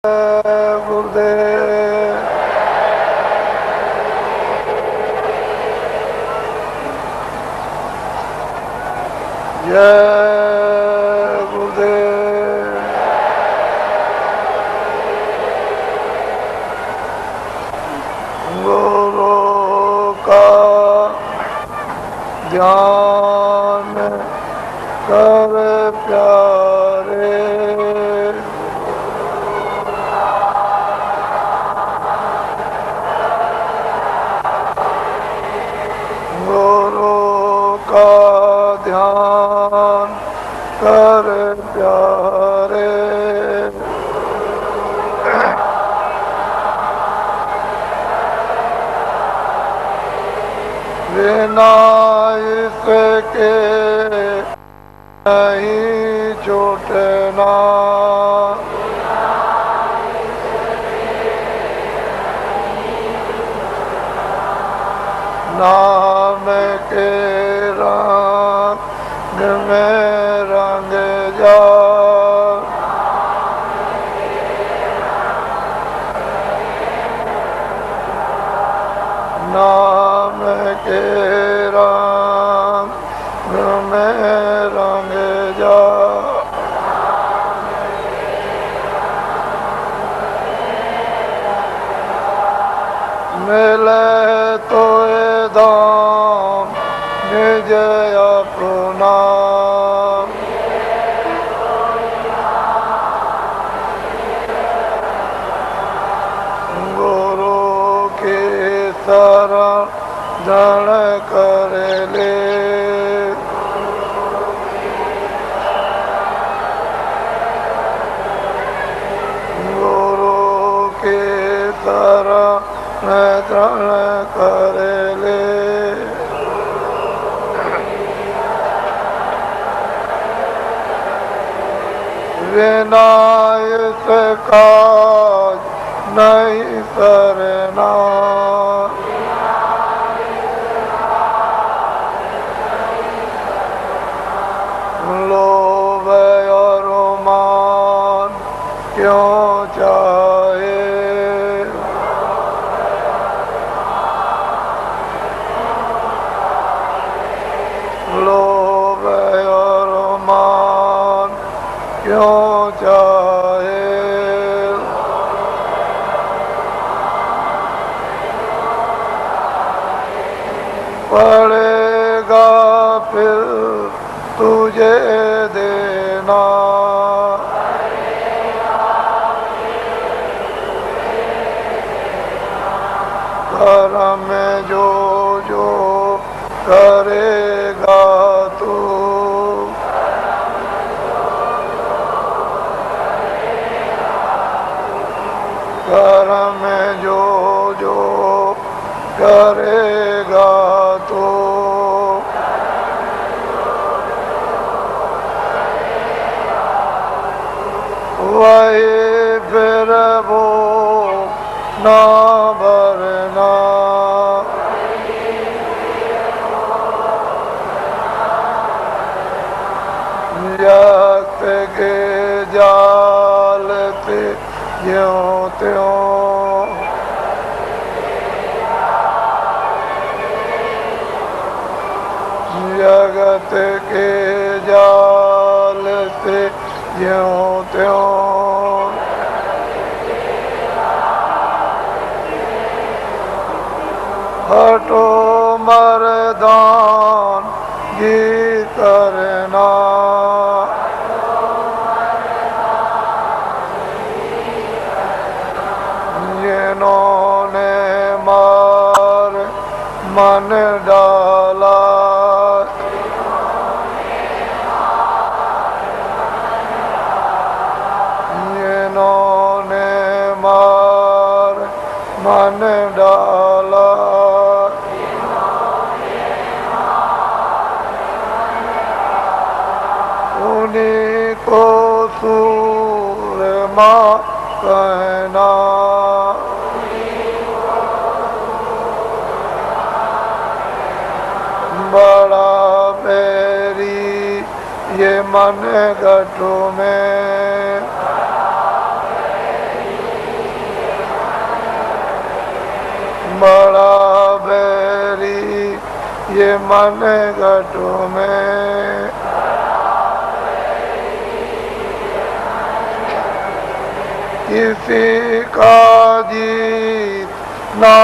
गुरुदेव जय गुरुदेव। गुरु का ध्यान कर प्यारे, ध्यान कर प्यारे। बिना इसके नहीं छूटना, नाम के रंग में रंग जा, नाम के रंग में रंग जा। मिले तो धाम निज अपना, गुरु के शरण कर ले, गुरु के शरण कर ले। बिना इसका नहीं करना, लोभ और मान क्यों चाहे, लोभ और मान क्यों चाहे। पड़ेगा फिर तुझे देना, कर्म में जो जो करेगा तू, कर्म में जो जो करेगा तू, वही फिर वो ना भरना, यक्त के जाल से ज्यों त्यों, जगत के जाल से ज्यों त्यों, हटो मर्दान गी करना, जिन्होंने मार मन डाला, जिन्होंने मार मन डाला, उन्हीं को सूरमा कहना, बड़ा बैरी ये मन गठों में, ये मन घटों में किसी का जीत ना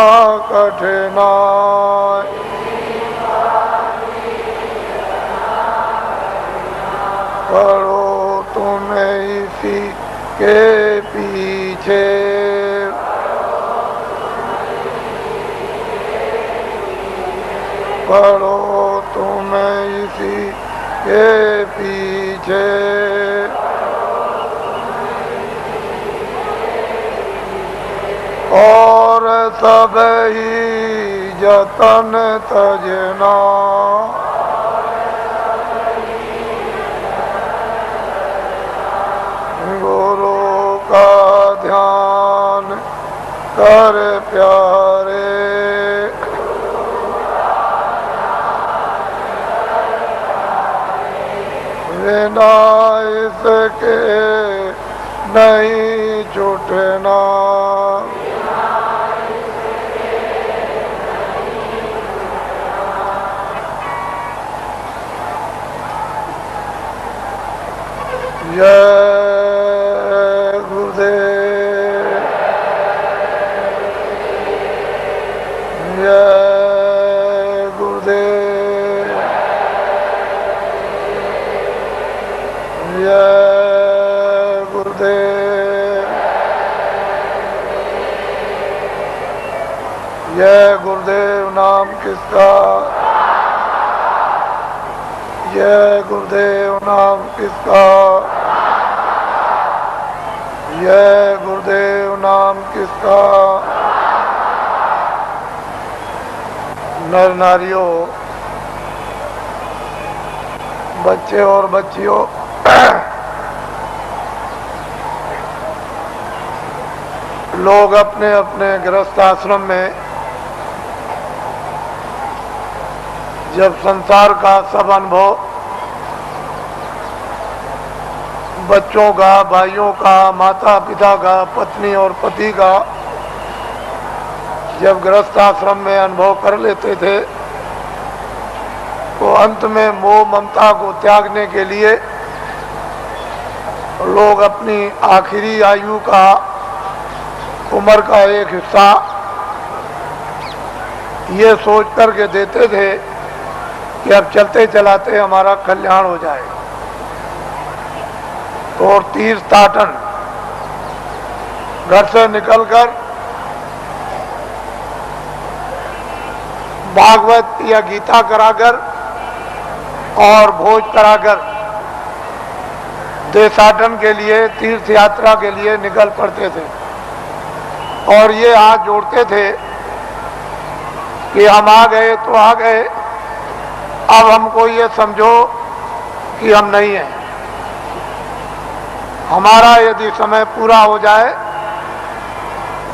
कठिनाई, पढ़ो तुम्हें इसी के पीछे, पढ़ो तुम्हें इसी के पीछे, और सब ही जतन तजना, गुरु का ध्यान कर प्यारे, बिना इसके नहीं छूटना, जय गुरुदेव, जय गुरुदेव, जय गुरुदेव, जय गुरुदेव नाम किसका, जय गुरुदेव नाम किसका, जय गुरुदेव नाम किसका। नर नारियों, बच्चे और बच्चियों, लोग अपने अपने गृहस्थ आश्रम में जब संसार का सब अनुभव बच्चों का, भाइयों का, माता पिता का, पत्नी और पति का जब गृहस्थ आश्रम में अनुभव कर लेते थे तो अंत में मोह ममता को त्यागने के लिए लोग अपनी आखिरी आयु का, उम्र का एक हिस्सा ये सोच करके देते थे कि अब चलते चलाते हमारा कल्याण हो जाए। तो और तीर्थाटन घर से निकलकर भागवत या गीता कराकर और भोज कराकर देशाटन के लिए, तीर्थ यात्रा के लिए निकल पड़ते थे और ये हाथ जोड़ते थे कि हम आ गए तो आ गए, अब हमको ये समझो कि हम नहीं हैं। हमारा यदि समय पूरा हो जाए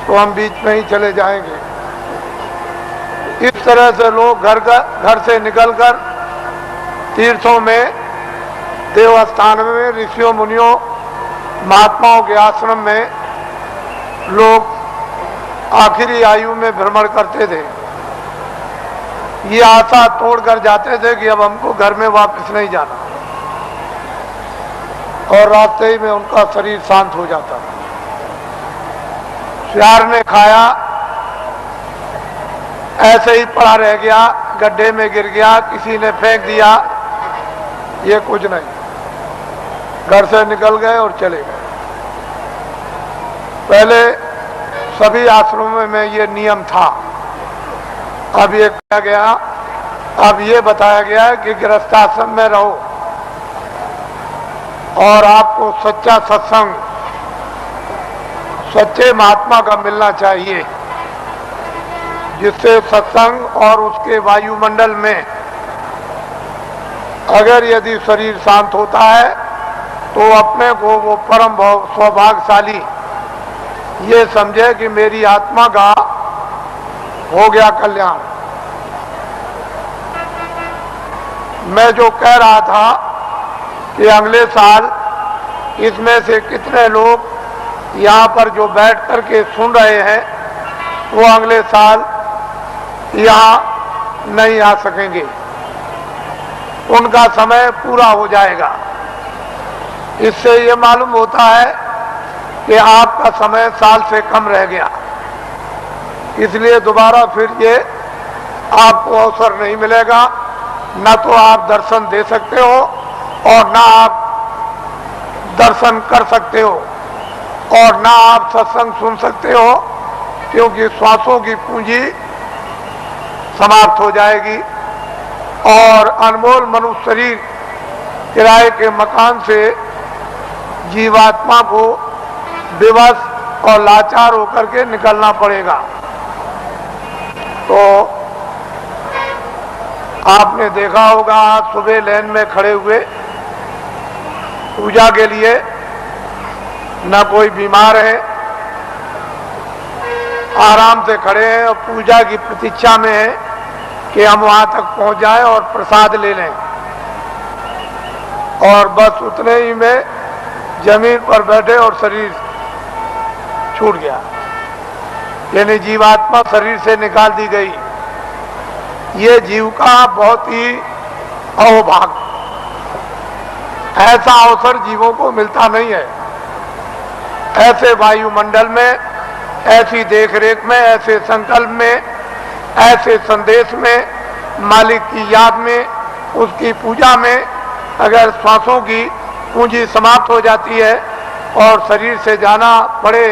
तो हम बीच में ही चले जाएंगे। इस तरह से लोग घर से निकलकर तीर्थों में, देवस्थान में, ऋषियों मुनियों महात्माओं के आश्रम में लोग आखिरी आयु में भ्रमण करते थे। ये आशा तोड़कर जाते थे कि अब हमको घर में वापस नहीं जाना, और रास्ते ही में उनका शरीर शांत हो जाता। प्यार ने खाया, ऐसे ही पड़ा रह गया, गड्ढे में गिर गया, किसी ने फेंक दिया, ये कुछ नहीं। घर से निकल गए और चले गए। पहले सभी आश्रमों में ये नियम था, अब ये कहा गया, अब ये बताया गया है कि गृहस्थाश्रम में रहो और आपको सच्चा सत्संग, सच्चे महात्मा का मिलना चाहिए, जिससे सत्संग और उसके वायुमंडल में अगर यदि शरीर शांत होता है तो अपने को वो परम सौभाग्यशाली ये समझे कि मेरी आत्मा का हो गया कल्याण। मैं जो कह रहा था कि अगले साल इसमें से कितने लोग यहाँ पर जो बैठ कर के सुन रहे हैं वो अगले साल यहाँ नहीं आ सकेंगे, उनका समय पूरा हो जाएगा। इससे ये मालूम होता है कि आपका समय साल से कम रह गया, इसलिए दोबारा फिर ये आपको अवसर नहीं मिलेगा। न तो आप दर्शन दे सकते हो और न आप दर्शन कर सकते हो और न आप सत्संग सुन सकते हो, क्योंकि श्वासों की पूंजी समाप्त हो जाएगी और अनमोल मनुष्य शरीर किराए के मकान से जीवात्मा को विवश और लाचार होकर के निकलना पड़ेगा। तो आपने देखा होगा, आज सुबह लाइन में खड़े हुए पूजा के लिए, न कोई बीमार है, आराम से खड़े हैं और पूजा की प्रतीक्षा में है कि हम वहां तक पहुंच जाएं और प्रसाद ले लें, और बस उतने ही में जमीन पर बैठे और शरीर छूट गया, यानी जीवात्मा शरीर से निकाल दी गई। ये जीव का बहुत ही अहोभाग्य, ऐसा अवसर जीवों को मिलता नहीं है। ऐसे वायुमंडल में, ऐसी देखरेख में, ऐसे संकल्प में, ऐसे संदेश में, मालिक की याद में, उसकी पूजा में अगर श्वासों की पूंजी समाप्त हो जाती है और शरीर से जाना पड़े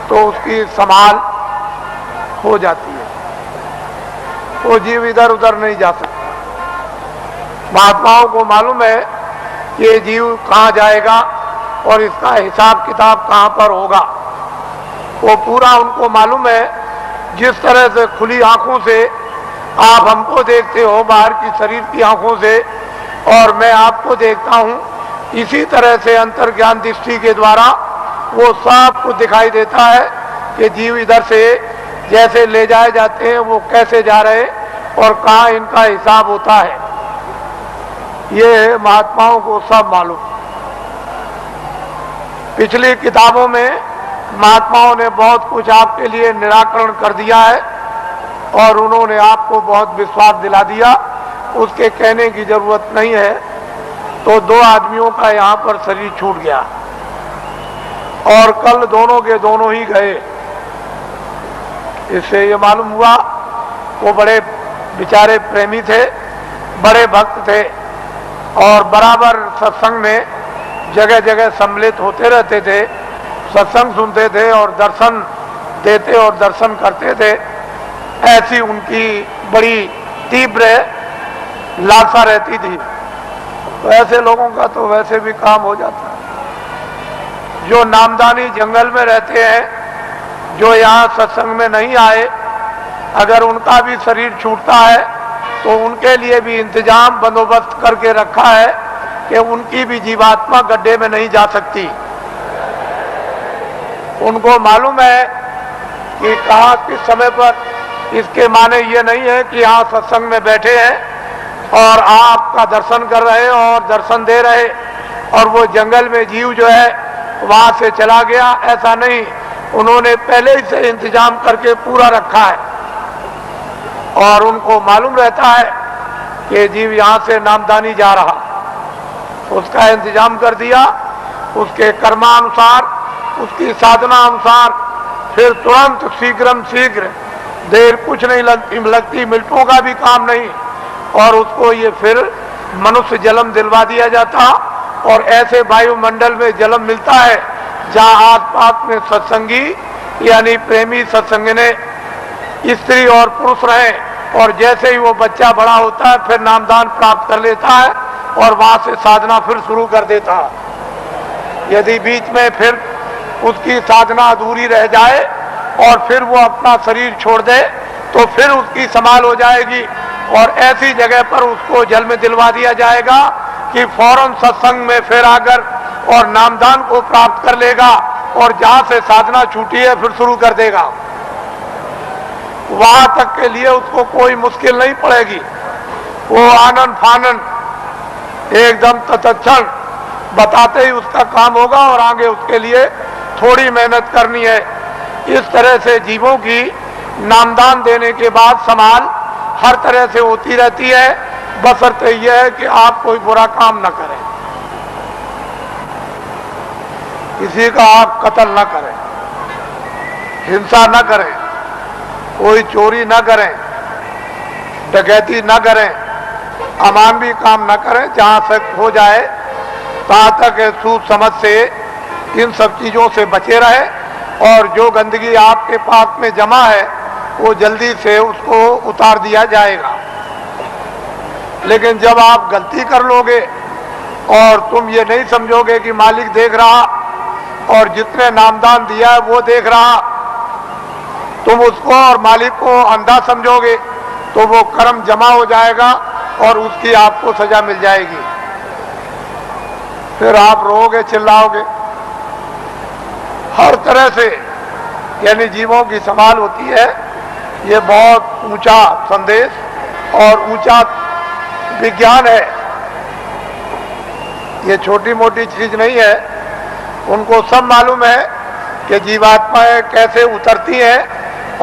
तो उसकी संभाल हो जाती है, वो जीव इधर उधर नहीं जा सकता। महात्माओं को मालूम है कि ये जीव कहाँ जाएगा और इसका हिसाब किताब कहाँ पर होगा, वो पूरा उनको मालूम है। जिस तरह से खुली आंखों से आप हमको देखते हो बाहर की शरीर की आंखों से, और मैं आपको देखता हूँ, इसी तरह से अंतर्ज्ञान दृष्टि के द्वारा वो सब कुछ दिखाई देता है कि जीव इधर से जैसे ले जाए जाते हैं वो कैसे जा रहे और कहाँ इनका हिसाब होता है, ये महात्माओं को सब मालूम। पिछली किताबों में महात्माओं ने बहुत कुछ आपके लिए निराकरण कर दिया है और उन्होंने आपको बहुत विश्वास दिला दिया, उसके कहने की जरूरत नहीं है। तो दो आदमियों का यहाँ पर शरीर छूट गया और कल दोनों के दोनों ही गए। इससे ये मालूम हुआ वो बड़े बेचारे प्रेमी थे, बड़े भक्त थे और बराबर सत्संग में जगह जगह सम्मिलित होते रहते थे, सत्संग सुनते थे और दर्शन देते और दर्शन करते थे। ऐसी उनकी बड़ी तीव्र लालसा रहती थी। तो ऐसे लोगों का तो वैसे भी काम हो जाता है। जो नामदानी जंगल में रहते हैं, जो यहाँ सत्संग में नहीं आए, अगर उनका भी शरीर छूटता है तो उनके लिए भी इंतजाम बंदोबस्त करके रखा है कि उनकी भी जीवात्मा गड्ढे में नहीं जा सकती। उनको मालूम है कि कहाँ किस समय पर। इसके माने ये नहीं है कि यहाँ सत्संग में बैठे हैं और आपका दर्शन कर रहे और दर्शन दे रहे और वो जंगल में जीव जो है वहां से चला गया, ऐसा नहीं। उन्होंने पहले ही से इंतजाम करके पूरा रखा है और उनको मालूम रहता है कि जीव यहाँ से नामदानी जा रहा, उसका इंतजाम कर दिया, उसके कर्मानुसार, उसकी साधना अनुसार, फिर तुरंत शीघ्र देर कुछ नहीं लगती, मिनटों का भी काम नहीं, और उसको ये फिर मनुष्य जन्म दिलवा दिया जाता। और ऐसे वायुमंडल में जन्म मिलता है जहाँ आसपास में सत्संगी यानी प्रेमी सत्संगने स्त्री और पुरुष रहे, और जैसे ही वो बच्चा बड़ा होता है फिर नामदान प्राप्त कर लेता है और वहां से साधना फिर शुरू कर देता है। यदि बीच में फिर उसकी साधना अधूरी रह जाए और फिर वो अपना शरीर छोड़ दे तो फिर उसकी संभाल हो जाएगी और ऐसी जगह पर उसको जन्म दिलवा दिया जाएगा कि फौरन सत्संग में फिर आकर और नामदान को प्राप्त कर लेगा और जहां से साधना छूटी है फिर शुरू कर देगा। वहां तक के लिए उसको कोई मुश्किल नहीं पड़ेगी। वो आनंद फानन एकदम तत्क्षण बताते ही उसका काम होगा और आगे उसके लिए थोड़ी मेहनत करनी है। इस तरह से जीवों की नामदान देने के बाद संभाल हर तरह से होती रहती है, बशर्ते यह है कि आप कोई बुरा काम न करें, किसी का आप कत्ल न करें, हिंसा न करें, कोई चोरी न करें, डकैती न करें, अमानवीय काम न करें। जहां तक हो जाए तहां तक सूझ समझ से इन सब चीजों से बचे रहे, और जो गंदगी आपके पास में जमा है वो जल्दी से उसको उतार दिया जाएगा। लेकिन जब आप गलती कर लोगे और तुम ये नहीं समझोगे कि मालिक देख रहा और जितने नामदान दिया है वो देख रहा, तुम उसको और मालिक को अंधा समझोगे तो वो कर्म जमा हो जाएगा और उसकी आपको सजा मिल जाएगी। फिर आप रोओगे, चिल्लाओगे। हर तरह से यानी जीवों की संभाल होती है। ये बहुत ऊंचा संदेश और ऊंचा विज्ञान है। ये छोटी मोटी चीज नहीं है। उनको सब मालूम है कि जीवात्माएं कैसे उतरती हैं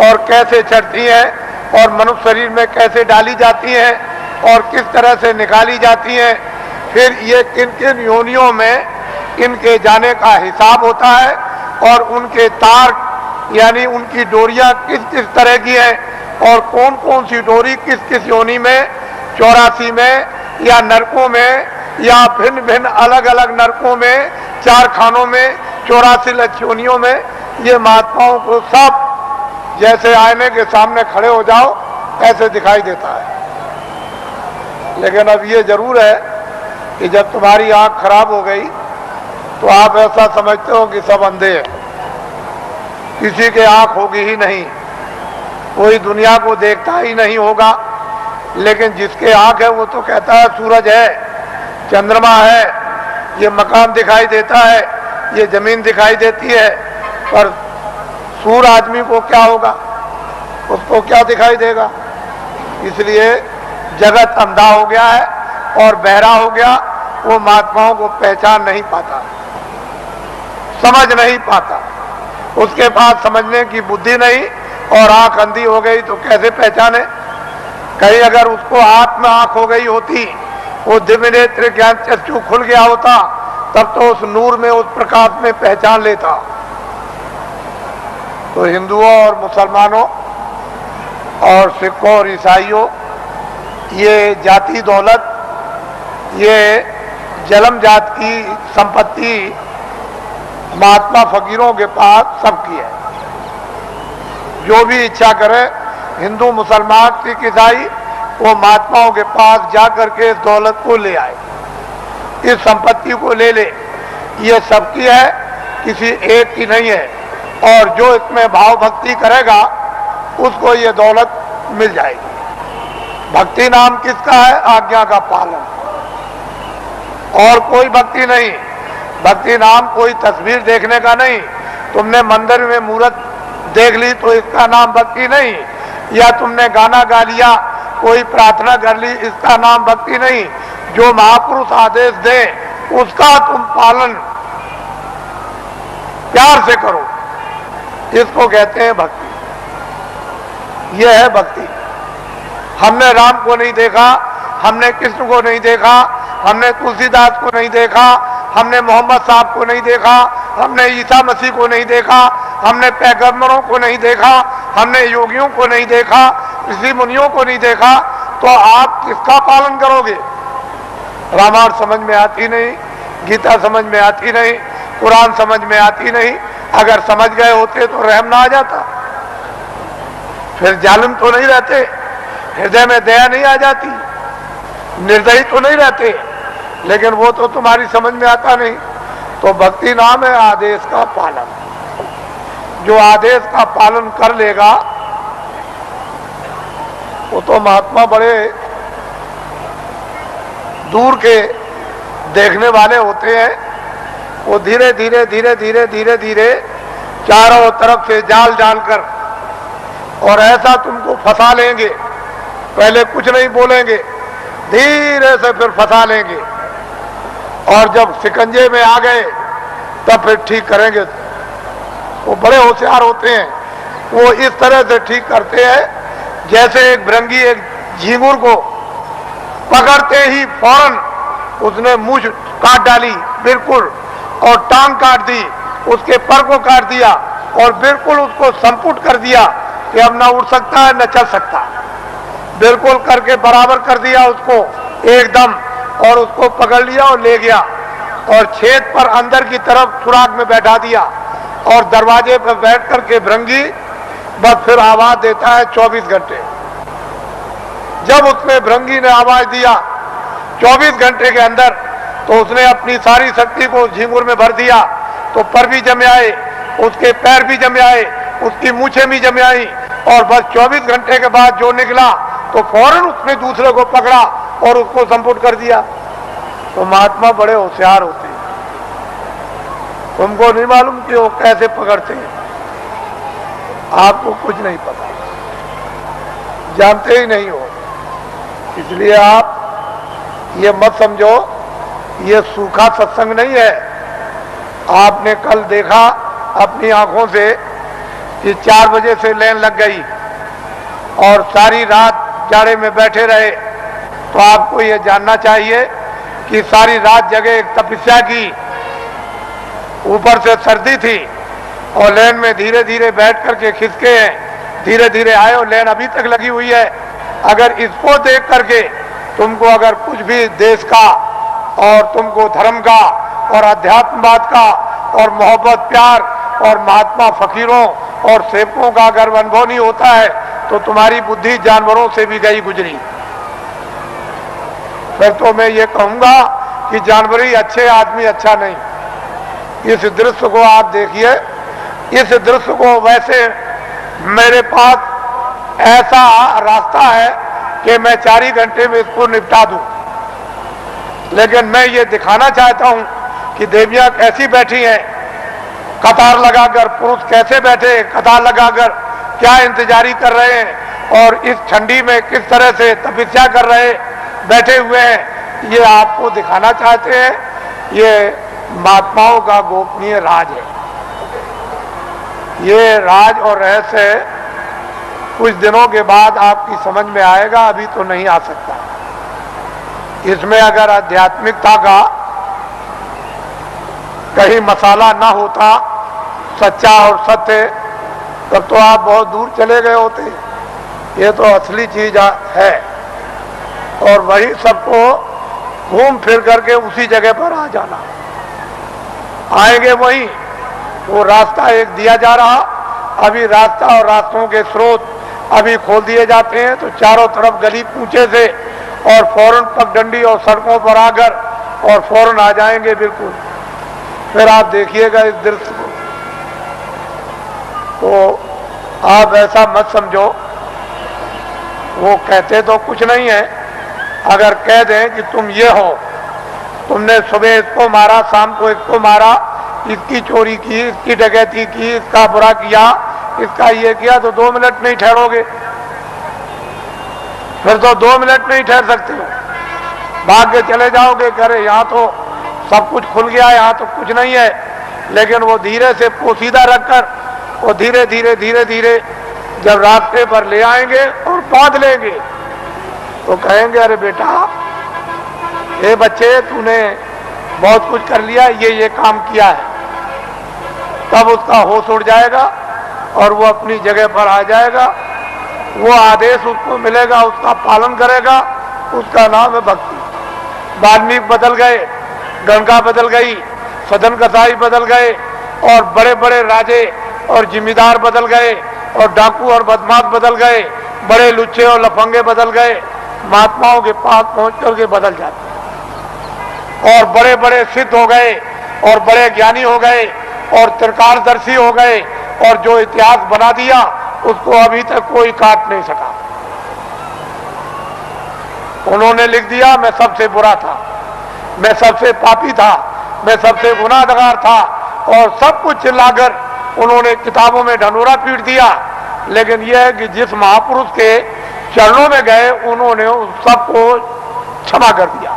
और कैसे चढ़ती हैं और मनुष्य शरीर में कैसे डाली जाती हैं और किस तरह से निकाली जाती हैं। फिर ये किन किन योनियों में इनके जाने का हिसाब होता है और उनके तार यानी उनकी डोरियां किस किस तरह की हैं और कौन कौन सी डोरी किस किस योनि में, 84 में या नरकों में या भिन्न भिन्न अलग अलग नरकों में, 4 खानों में, 84 लक्षयोनियों में, ये महात्माओं को सब जैसे आईने के सामने खड़े हो जाओ ऐसे दिखाई देता है। लेकिन अब ये जरूर है कि जब तुम्हारी आंख खराब हो गई तो आप ऐसा समझते हो कि सब अंधे हैं, किसी के आंख होगी ही नहीं, कोई दुनिया को देखता ही नहीं होगा। लेकिन जिसके आंख है वो तो कहता है सूरज है, चंद्रमा है, ये मकान दिखाई देता है, ये जमीन दिखाई देती है। पर सूर आदमी को क्या होगा, उसको क्या दिखाई देगा। इसलिए जगत अंधा हो गया है और बहरा हो गया। वो महात्माओं को पहचान नहीं पाता, समझ नहीं पाता, उसके पास समझने की बुद्धि नहीं और आंख अंधी हो गई तो कैसे पहचाने। कहीं अगर उसको हाथ में आंख हो गई होती, वो दिव्य नेत्र ज्ञान चक्षु खुल गया होता, तब तो उस नूर में, उस प्रकाश में पहचान लेता। तो हिंदुओं और मुसलमानों और सिखों और ईसाइयों, ये जाति दौलत, ये जलम जात की संपत्ति महात्मा फकीरों के पास सबकी है। जो भी इच्छा करे, हिंदू, मुसलमान, सिख, ईसाई, वो महात्माओं के पास जाकर के इस दौलत को ले आए, इस संपत्ति को ले ले। ये सबकी है, किसी एक की नहीं है। और जो इसमें भाव भक्ति करेगा उसको ये दौलत मिल जाएगी। भक्ति नाम किसका है? आज्ञा का पालन, और कोई भक्ति नहीं। भक्ति नाम कोई तस्वीर देखने का नहीं। तुमने मंदिर में मूर्त देख ली तो इसका नाम भक्ति नहीं, या तुमने गाना गा लिया, कोई प्रार्थना कर ली, इसका नाम भक्ति नहीं। जो महापुरुष आदेश दे उसका तुम पालन प्यार से करो, इसको कहते हैं भक्ति। यह है भक्ति। हमने राम को नहीं देखा, हमने कृष्ण को नहीं देखा, हमने तुलसीदास को नहीं देखा, हमने मोहम्मद साहब को नहीं देखा, हमने ईसा मसीह को नहीं देखा, हमने पैगंबरों को नहीं देखा, हमने योगियों को नहीं देखा, ऋषि मुनियों को नहीं देखा, तो आप किसका पालन करोगे? रामायण समझ में आती नहीं, गीता समझ में आती नहीं, कुरान समझ में आती नहीं। अगर समझ गए होते तो रहम ना आ जाता, फिर जालिम तो नहीं रहते, हृदय में दया नहीं आ जाती, निर्दयी तो नहीं रहते। लेकिन वो तो तुम्हारी समझ में आता नहीं। तो भक्ति नाम है आदेश का पालन। जो आदेश का पालन कर लेगा वो तो महात्मा बड़े दूर के देखने वाले होते हैं। वो धीरे धीरे धीरे धीरे धीरे धीरे चारों तरफ से जाल डालकर और ऐसा तुमको फंसा लेंगे। पहले कुछ नहीं बोलेंगे, धीरे से फिर फंसा लेंगे, और जब शिकंजे में आ गए तब फिर ठीक करेंगे। वो बड़े होशियार होते हैं। वो इस तरह से ठीक करते हैं जैसे एक भृंगी एक झींगुर को पकड़ते ही फौरन उसने मूंछ काट डाली बिल्कुल, और टांग काट दी, उसके पर को काट दिया और बिल्कुल उसको संपुट कर दिया कि अब ना उड़ सकता है न चल सकता, बिल्कुल करके बराबर कर दिया उसको एकदम, और उसको पकड़ लिया और ले गया और छेद पर अंदर की तरफ सुराग में बैठा दिया और दरवाजे पर बैठ करके भृंगी बस फिर आवाज देता है 24 घंटे। जब उसने भृंगी ने आवाज दिया 24 घंटे के अंदर, तो उसने अपनी सारी शक्ति को झींगुर में भर दिया, तो पर भी जमे आए, उसके पैर भी जमे आए, उसकी मूछें भी जमे आई, और बस 24 घंटे के बाद जो निकला तो फौरन उसने दूसरे को पकड़ा और उसको संपुट कर दिया। तो महात्मा बड़े होशियार होते हैं, तुमको नहीं मालूम कि वो कैसे पकड़ते हैं, आपको कुछ नहीं पता, जानते ही नहीं हो। इसलिए आप ये मत समझो ये सूखा सत्संग नहीं है। आपने कल देखा अपनी आंखों से कि 4 बजे से लाइन लग गई और सारी रात जाड़े में बैठे रहे, तो आपको ये जानना चाहिए कि सारी रात जगह एक तपस्या की, ऊपर से सर्दी थी और लाइन में धीरे धीरे बैठ करके खिसके हैं, धीरे धीरे आए और लाइन अभी तक लगी हुई है। अगर इसको देख करके तुमको अगर कुछ भी देश का और तुमको धर्म का और अध्यात्मवाद का और मोहब्बत प्यार और महात्मा फकीरों और सेवकों का अगर अनुभव नहीं होता है तो तुम्हारी बुद्धि जानवरों से भी गई गुजरी। फिर तो मैं ये कहूंगा कि जानवर ही अच्छे, आदमी अच्छा नहीं। इस दृश्य को आप देखिए, इस दृश्य को वैसे मेरे पास ऐसा रास्ता है कि मैं 4 ही घंटे में इसको निपटा दूं, लेकिन मैं ये दिखाना चाहता हूं कि देवियां कैसी बैठी हैं कतार लगाकर, पुरुष कैसे बैठे कतार लगाकर क्या इंतजारी कर रहे हैं और इस ठंडी में किस तरह से तपस्या कर रहे बैठे हुए हैं, ये आपको दिखाना चाहते हैं। ये महात्माओं का गोपनीय राज है। ये राज और रहस्य कुछ दिनों के बाद आपकी समझ में आएगा, अभी तो नहीं आ सकता। इसमें अगर आध्यात्मिकता का कहीं मसाला ना होता, सच्चा और सत्य, तब तो आप बहुत दूर चले गए होते। ये तो असली चीज है और वही सबको घूम फिर करके उसी जगह पर आ जाना, आएंगे वहीं। वो रास्ता एक दिया जा रहा, अभी रास्ता और रास्तों के स्रोत अभी खोल दिए जाते हैं, तो चारों तरफ गली पूछे से और फौरन पगडंडी और सड़कों पर आकर और फौरन आ जाएंगे बिल्कुल। फिर आप देखिएगा इस दृश्य को, तो आप ऐसा मत समझो। वो कहते तो कुछ नहीं है, अगर कह दें कि तुम ये हो, तुमने सुबह इसको मारा, शाम को इसको मारा, इसकी चोरी की, इसकी डकैती की, इसका बुरा किया, इसका ये किया, तो 2 मिनट नहीं ठहरोगे। फिर तो 2 मिनट नहीं ठहर सकते हो, भाग के चले जाओगे। करे यहाँ तो सब कुछ खुल गया, यहाँ तो कुछ नहीं है। लेकिन वो धीरे से पोशीदा रखकर वो धीरे धीरे धीरे धीरे जब रास्ते पर ले आएंगे और बांध लेंगे, तो कहेंगे अरे बेटा, ये बच्चे तूने बहुत कुछ कर लिया, ये काम किया है। तब उसका होश उड़ जाएगा और वो अपनी जगह पर आ जाएगा। वो आदेश उसको मिलेगा, उसका पालन करेगा। उसका नाम है भक्ति। वाल्मीकि बदल गए, गंगा बदल गई, सदन कसाई बदल गए, और बड़े बड़े राजे और जिम्मेदार बदल गए, और डाकू और बदमाश बदल गए, बड़े लुच्चे और लफंगे बदल गए। महात्माओं के पास पहुंच करके बदल जाते, और बड़े बड़े सिद्ध हो गए, और बड़े ज्ञानी हो गए, और त्रिकालदर्शी हो गए, और जो इतिहास बना दिया उसको अभी तक कोई काट नहीं सका। उन्होंने लिख दिया मैं सबसे बुरा था, मैं सबसे पापी था, मैं सबसे गुनाहगार था, और सब कुछ चिल्लाकर उन्होंने किताबों में ढंढोरा पीट दिया। लेकिन यह है कि जिस महापुरुष के चरणों में गए उन्होंने उस सबको क्षमा कर दिया।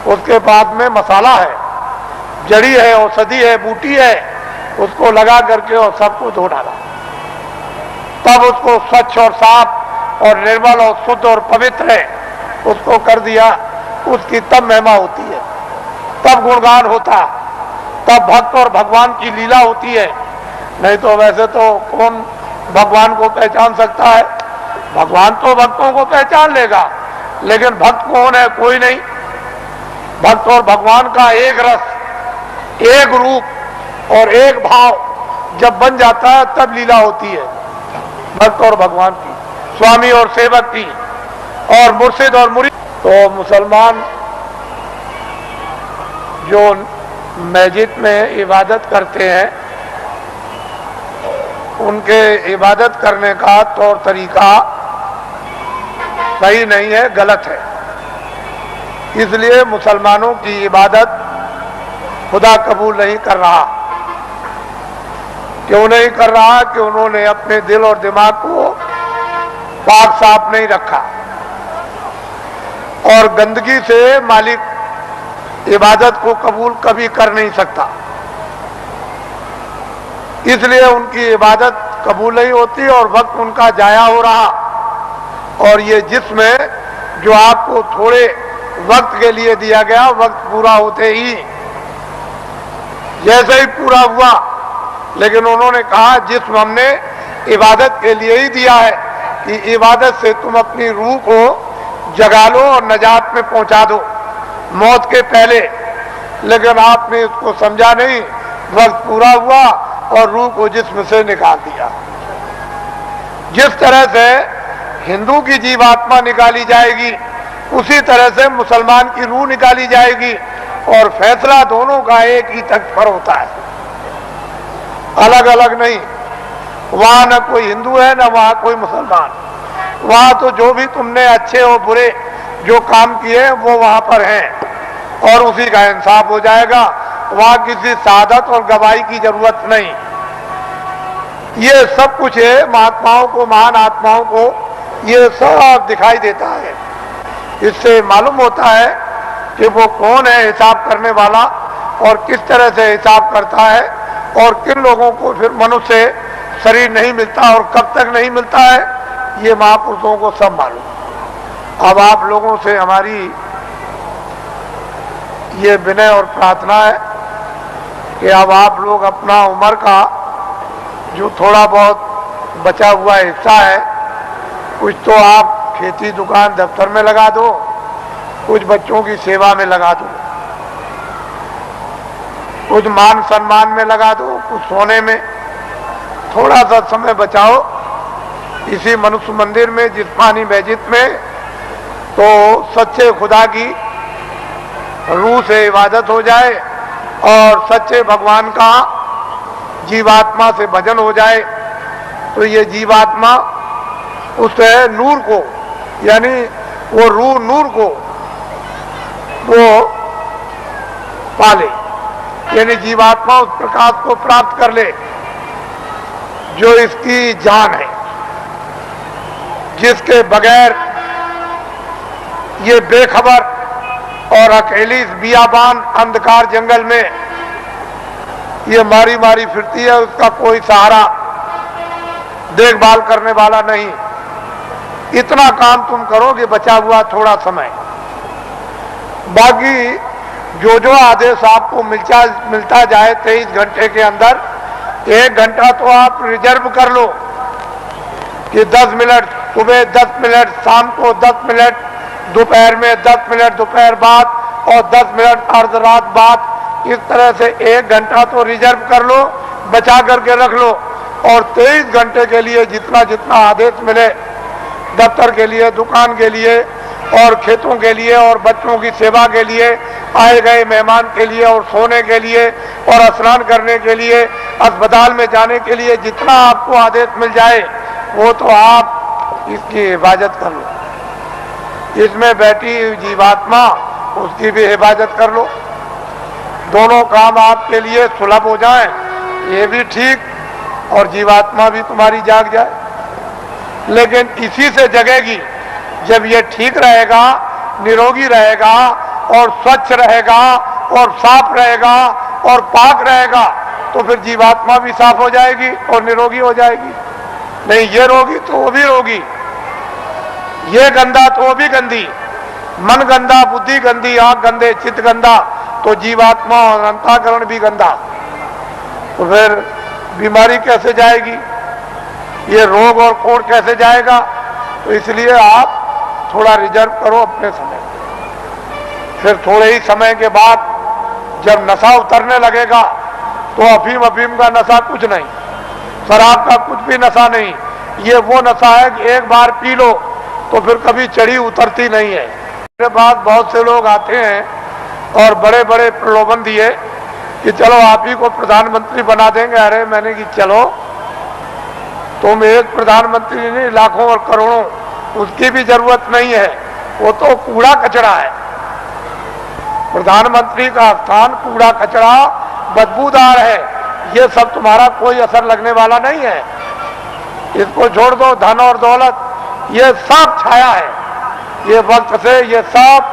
उसके बाद में मसाला है, जड़ी है, औषधि है, बूटी है, उसको लगा करके और सबको धो डाला। तब उसको स्वच्छ और साफ और निर्मल और शुद्ध और पवित्र है, उसको कर दिया, उसकी तब महिमा होती है, तब गुणगान होता, तब भक्त और भगवान की लीला होती है। नहीं तो वैसे तो कौन भगवान को पहचान सकता है? भगवान तो भक्तों को पहचान लेगा, लेकिन भक्त कौन है? कोई नहीं। भक्त और भगवान का एक रस, एक रूप और एक भाव जब बन जाता है तब लीला होती है भक्त और भगवान की, स्वामी और सेवक की, और मुर्शिद और मुरीद। तो मुसलमान जो मस्जिद में इबादत करते हैं, उनके इबादत करने का तौर तरीका सही नहीं है, गलत है। इसलिए मुसलमानों की इबादत खुदा कबूल नहीं कर रहा। क्यों नहीं कर रहा? कि उन्होंने अपने दिल और दिमाग को पाक साफ नहीं रखा, और गंदगी से मालिक इबादत को कबूल कभी कर नहीं सकता। इसलिए उनकी इबादत कबूल नहीं होती और वक्त उनका जाया हो रहा। और ये जिस्म जो आपको थोड़े वक्त के लिए दिया गया, वक्त पूरा होते ही जैसे ही पूरा हुआ, लेकिन उन्होंने कहा जिस्म हमने इबादत के लिए ही दिया है कि इबादत से तुम अपनी रूह को जगा लो और नजात में पहुंचा दो मौत के पहले। लेकिन आपने इसको समझा नहीं, वक्त पूरा हुआ और रूह को जिस्म से निकाल दिया। जिस तरह से हिंदू की जीवात्मा निकाली जाएगी, उसी तरह से मुसलमान की रूह निकाली जाएगी, और फैसला दोनों का एक ही तख्त पर होता है, अलग अलग नहीं। वहां न कोई हिंदू है न वहां कोई मुसलमान, वहां तो जो भी तुमने अच्छे और बुरे जो काम किए वो वहां पर हैं और उसी का इंसाफ हो जाएगा। वहां किसी शहादत और गवाही की जरूरत नहीं। ये सब कुछ है, महात्माओं को, महान आत्माओं को ये सब दिखाई देता है। इससे मालूम होता है कि वो कौन है हिसाब करने वाला और किस तरह से हिसाब करता है, और किन लोगों को फिर मनुष्य शरीर नहीं मिलता और कब तक नहीं मिलता है, ये महापुरुषों को सब मालूम। अब आप लोगों से हमारी ये विनय और प्रार्थना है कि अब आप लोग अपना उम्र का जो थोड़ा बहुत बचा हुआ हिस्सा है, कुछ तो आप खेती, दुकान, दफ्तर में लगा दो, कुछ बच्चों की सेवा में लगा दो, कुछ मान सम्मान में लगा दो, कुछ सोने में। थोड़ा सा समय बचाओ इसी मनुष्य मंदिर में, जिस्मानी मस्जिद में, तो सच्चे खुदा की रूह से इबादत हो जाए और सच्चे भगवान का जीवात्मा से भजन हो जाए। तो ये जीवात्मा उस नूर को, यानी वो रूह नूर को वो पाले, यानी जीवात्मा उस प्रकाश को प्राप्त कर ले जो इसकी जान है, जिसके बगैर ये बेखबर और अकेली बियाबान अंधकार जंगल में ये मारी मारी फिरती है, उसका कोई सहारा, देखभाल करने वाला नहीं। इतना काम तुम करोगे बचा हुआ थोड़ा समय, बाकी जो जो आदेश आपको मिलता जाए 23 घंटे के अंदर, 1 घंटा तो आप रिजर्व कर लो कि 10 मिनट सुबह, 10 मिनट शाम को, 10 मिनट दोपहर में, 10 मिनट दोपहर बाद और 10 मिनट अर्ध रात बाद। इस तरह से 1 घंटा तो रिजर्व कर लो, बचा करके रख लो, और 23 घंटे के लिए जितना जितना आदेश मिले, दफ्तर के लिए, दुकान के लिए और खेतों के लिए और बच्चों की सेवा के लिए, आए गए मेहमान के लिए और सोने के लिए और स्नान करने के लिए, अस्पताल में जाने के लिए, जितना आपको आदेश मिल जाए वो तो आप इसकी हिफाजत कर लो। इसमें बैठी जीवात्मा, उसकी भी हिफाजत कर लो। दोनों काम आपके लिए सुलभ हो जाएं, ये भी ठीक और जीवात्मा भी तुम्हारी जाग जाए। लेकिन इसी से जगेगी जब ये ठीक रहेगा, निरोगी रहेगा और स्वच्छ रहेगा और साफ रहेगा और पाक रहेगा, तो फिर जीवात्मा भी साफ हो जाएगी और निरोगी हो जाएगी। नहीं ये रोगी तो वो भी रोगी, ये गंदा तो वो भी गंदी, मन गंदा, बुद्धि गंदी, आंख गंदे, चित्त गंदा, तो जीवात्मा और अंतःकरण भी गंदा। तो फिर बीमारी कैसे जाएगी, ये रोग और कोड़ कैसे जाएगा? तो इसलिए आप थोड़ा रिजर्व करो अपने समय। फिर थोड़े ही समय के बाद जब नशा उतरने लगेगा तो अफीम का नशा कुछ नहीं, शराब का कुछ भी नशा नहीं। ये वो नशा है कि एक बार पी लो तो फिर कभी चढ़ी उतरती नहीं है। मेरे पास बहुत से लोग आते हैं और बड़े बड़े प्रलोभन दिए कि चलो आप ही को प्रधानमंत्री बना देंगे। अरे मैंने कि चलो, तुम एक प्रधानमंत्री नहीं, लाखों और करोड़ों, उसकी भी जरूरत नहीं है। वो तो कूड़ा कचरा है। प्रधानमंत्री का स्थान कूड़ा कचरा बदबूदार है। ये सब तुम्हारा कोई असर लगने वाला नहीं है। इसको छोड़ दो। धन और दौलत ये सब छाया है, ये वक्त से ये सब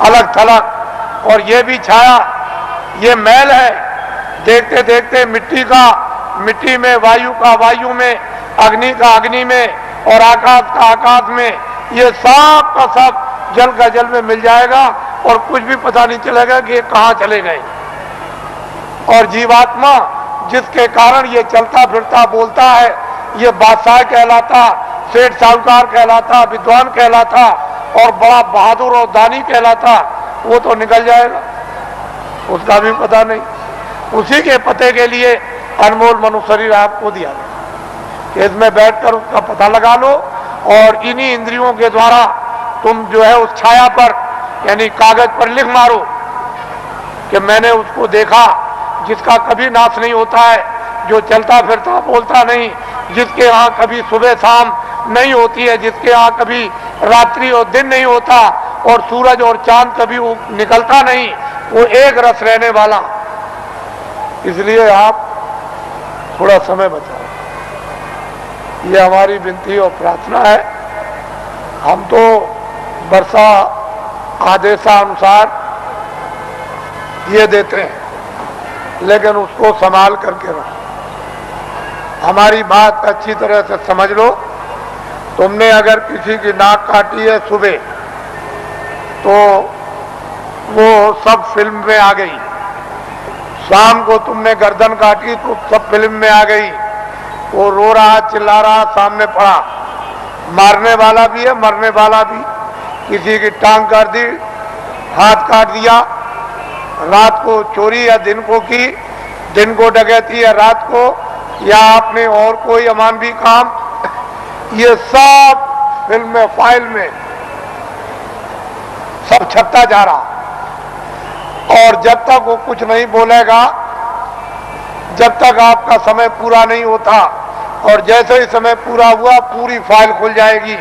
अलग थलग, और ये भी छाया, ये मैल है। देखते देखते मिट्टी का मिट्टी में, वायु का वायु में, अग्नि का अग्नि में, और आकाश का आकाश में, ये सब का सब जल का जल में मिल जाएगा और कुछ भी पता नहीं चलेगा कि ये कहाँ चले गए। और जीवात्मा जिसके कारण ये चलता फिरता बोलता है, ये बादशाह कहलाता, सेठ साहूकार कहलाता, विद्वान कहलाता और बड़ा बहादुर और दानी कहलाता, वो तो निकल जाएगा, उसका भी पता नहीं। उसी के पते के लिए अनमोल मनुष्य शरीर आपको दिया गया, इसमें बैठकर उसका पता लगा लो और इन्हीं इंद्रियों के द्वारा तुम जो है उस छाया पर, यानी कागज पर लिख मारो कि मैंने उसको देखा जिसका कभी नाश नहीं होता है, जो चलता फिरता बोलता नहीं, जिसके यहाँ कभी सुबह शाम नहीं होती है, जिसके यहाँ कभी रात्रि और दिन नहीं होता, और सूरज और चांद कभी निकलता नहीं, वो एक रस रहने वाला। इसलिए आप थोड़ा समय बचाओ, ये हमारी विनती और प्रार्थना है। हम तो वर्षा आदेशानुसार ये देते हैं, लेकिन उसको संभाल करके रखो। हमारी बात अच्छी तरह से समझ लो। तुमने अगर किसी की नाक काटी है सुबह, तो वो सब फिल्म में आ गई। शाम को तुमने गर्दन काटी तो सब फिल्म में आ गई। वो रो रहा, चिल्ला रहा, सामने पड़ा। मारने वाला भी है, मरने वाला भी। किसी की टांग काट दी, हाथ काट दिया, रात को चोरी या दिन को की, दिन को डकैती या रात को, या आपने और कोई अमानवी काम, ये सब फिल्म में, फाइल में सब छपता जा रहा। और जब तक वो कुछ नहीं बोलेगा, जब तक आपका समय पूरा नहीं होता, और जैसे ही समय पूरा हुआ पूरी फाइल खुल जाएगी।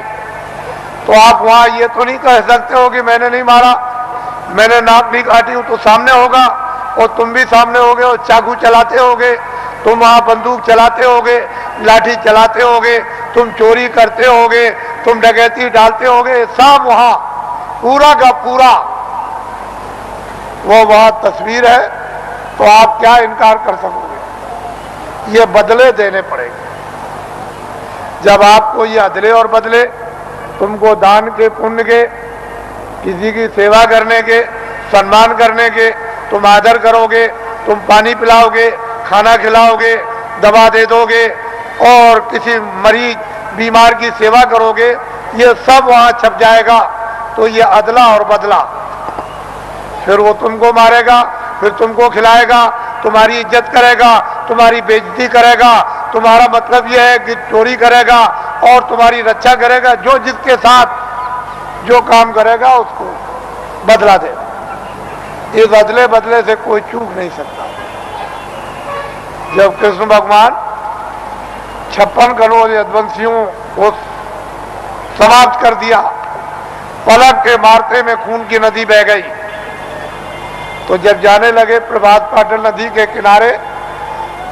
तो आप वहां ये तो नहीं कह सकते हो कि मैंने नहीं मारा, मैंने नाक नहीं काटी हूं, तो सामने होगा और तुम भी सामने होगे, और चाकू चलाते होगे, तुम वहां बंदूक चलाते होगे, लाठी चलाते होगे, तुम चोरी करते होगे, तुम डकैती डालते होगे, सब वहां पूरा का पूरा वो वहां तस्वीर है। तो आप क्या इनकार कर सकोगे? ये बदले देने पड़ेंगे। जब आपको ये अदले और बदले, तुमको दान के, पुण्य के, किसी की सेवा करने के, सम्मान करने के, तुम आदर करोगे, तुम पानी पिलाओगे, खाना खिलाओगे, दवा दे दोगे, और किसी मरीज बीमार की सेवा करोगे, ये सब वहां छप जाएगा। तो ये अदला और बदला। फिर वो तुमको मारेगा, फिर तुमको खिलाएगा, तुम्हारी इज्जत करेगा, तुम्हारी बेइज्जती करेगा, तुम्हारा मतलब यह है कि चोरी करेगा और तुम्हारी रक्षा करेगा। जो जिसके साथ जो काम करेगा उसको बदला देगा। इस अदले बदले से कोई चूक नहीं सकता। जब कृष्ण भगवान 56 करोड़ यदुवंशियों को समाप्त कर दिया, पलक के मारते में खून की नदी बह गई, तो जब जाने लगे प्रभात पाटल नदी के किनारे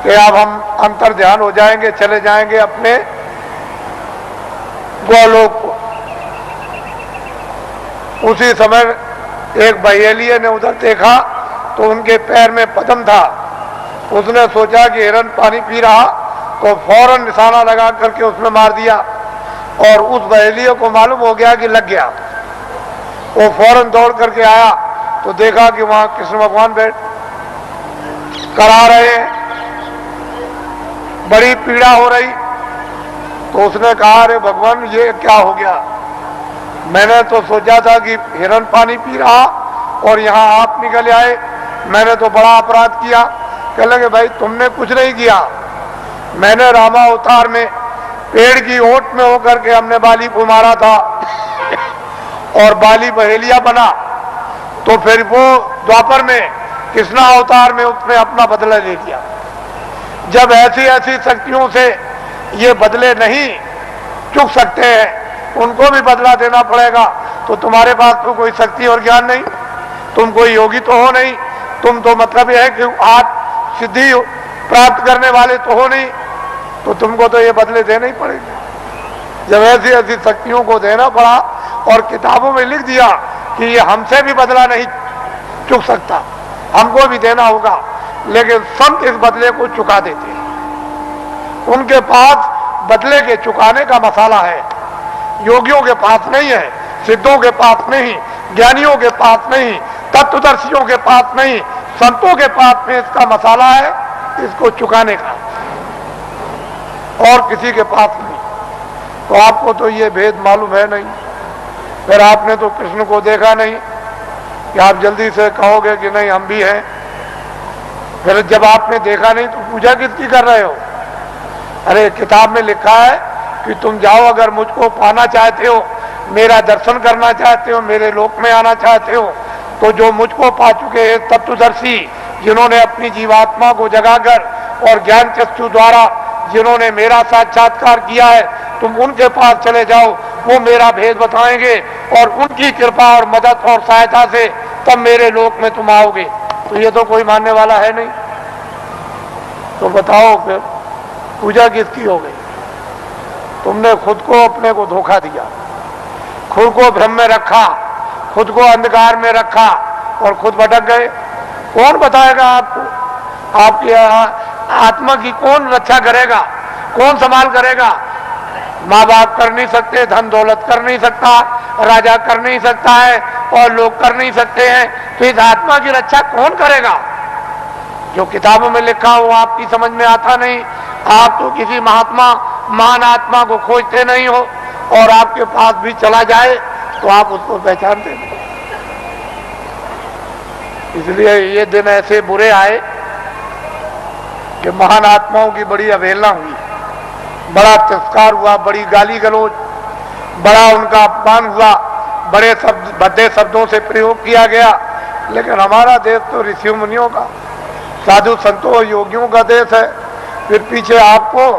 कि अब हम अंतर ध्यान हो जाएंगे, चले जाएंगे अपने गोलोक को, उसी समय एक बहेलिये ने उधर देखा तो उनके पैर में पद्म था। उसने सोचा कि हिरन पानी पी रहा, तो फौरन निशाना लगा करके उसमें मार दिया। और उस बहेलिये को मालूम हो गया कि लग गया। वो फौरन दौड़ करके आया तो देखा कि वहां कृष्ण भगवान बैठ करा रहे हैं, बड़ी पीड़ा हो रही। तो उसने कहा, अरे भगवान ये क्या हो गया, मैंने तो सोचा था कि हिरण पानी पी रहा और यहाँ आप निकल आए, मैंने तो बड़ा अपराध किया। कह लगे, भाई तुमने कुछ नहीं किया, मैंने रामा अवतार में पेड़ की ओट में होकर के हमने बाली को मारा था और बाली बहेलिया बना, तो फिर वो द्वापर में कृष्णा अवतार में उसने अपना बदला ले लिया। जब ऐसी ऐसी शक्तियों से ये बदले नहीं चुक सकते हैं, उनको भी बदला देना पड़ेगा, तो तुम्हारे पास तो कोई शक्ति और ज्ञान नहीं, तुम कोई योगी तो हो नहीं, तुम तो मतलब यह है कि आप सिद्धि प्राप्त करने वाले तो हो नहीं, तो तुमको तो ये बदले देने ही पड़ेंगे। जब ऐसी ऐसी शक्तियों को देना पड़ा और किताबों में लिख दिया कि ये हमसे भी बदला नहीं चुक सकता, हमको भी देना होगा, लेकिन संत इस बदले को चुका देते हैं। उनके पास बदले के चुकाने का मसाला है, योगियों के पास नहीं है, सिद्धों के पास नहीं, ज्ञानियों के पास नहीं, तत्वदर्शियों के पास नहीं, संतों के पास में इसका मसाला है, इसको चुकाने का, और किसी के पास नहीं। तो आपको तो ये भेद मालूम है नहीं, फिर आपने तो कृष्ण को देखा नहीं कि आप जल्दी से कहोगे कि नहीं हम भी हैं। फिर जब आपने देखा नहीं तो पूजा किसकी कर रहे हो? अरे किताब में लिखा है कि तुम जाओ, अगर मुझको पाना चाहते हो, मेरा दर्शन करना चाहते हो, मेरे लोक में आना चाहते हो, तो जो मुझको पा चुके हैं तत्वदर्शी, जिन्होंने अपनी जीवात्मा को जगाकर और ज्ञान चक्षु द्वारा जिन्होंने मेरा साक्षात्कार किया है, तुम उनके पास चले जाओ, वो मेरा भेद बताएंगे और उनकी कृपा और मदद और सहायता से तब मेरे लोक में तुम आओगे। तो ये तो कोई मानने वाला है नहीं, तो बताओ फिर पूजा किसकी हो गई? तुमने खुद को अपने को धोखा दिया, खुद को भ्रम में रखा, खुद को अंधकार में रखा और खुद भटक गए। कौन बताएगा आपको? आपकी आत्मा की कौन रक्षा करेगा, कौन संभाल करेगा? माँ बाप कर नहीं सकते, धन दौलत कर नहीं सकता, राजा कर नहीं सकता है और लोग कर नहीं सकते हैं, तो इस आत्मा की रक्षा कौन करेगा? जो किताबों में लिखा हो आपकी समझ में आता नहीं। आप तो किसी महात्मा महान आत्मा को खोजते नहीं हो, और आपके पास भी चला जाए तो आप उसको पहचानते नहीं। इसलिए ये दिन ऐसे बुरे आए कि महान आत्माओं की बड़ी अवहेलना हुई, बड़ा तिरस्कार हुआ, बड़ी गाली गलौज, बड़ा उनका अपमान हुआ, बड़े शब्द भद्दे शब्दों से प्रयोग किया गया। लेकिन हमारा देश तो ऋषि मुनियों का, साधु संतों और योगियों का देश है। फिर पीछे आपको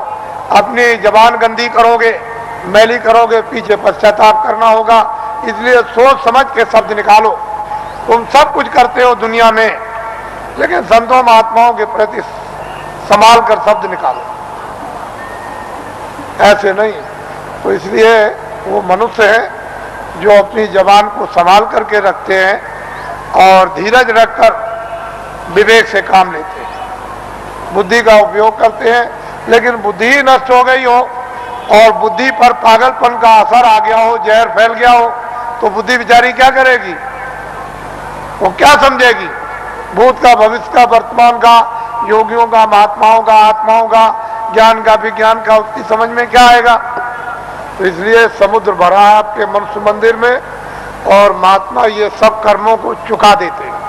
अपनी जबान गंदी करोगे, मैली करोगे, पीछे पश्चाताप करना होगा। इसलिए सोच समझ के शब्द निकालो। तुम सब कुछ करते हो दुनिया में, लेकिन संतों महात्माओं के प्रति संभाल कर शब्द निकालो, ऐसे नहीं। तो इसलिए वो मनुष्य है जो अपनी जबान को संभाल करके रखते हैं और धीरज रखकर विवेक से काम लेते हैं, बुद्धि का उपयोग करते हैं। लेकिन बुद्धि ही नष्ट हो गई हो और बुद्धि पर पागलपन का असर आ गया हो, जहर फैल गया हो, तो बुद्धि बेचारी क्या करेगी? वो क्या समझेगी? भूत का, भविष्य का, वर्तमान का, योगियों का, महात्माओं का, आत्माओं का, ज्ञान का, विज्ञान का, उसकी समझ में क्या आएगा? तो इसलिए समुद्र भरा है आपके मनुष्य मंदिर में, और महात्मा ये सब कर्मों को चुका देते हैं।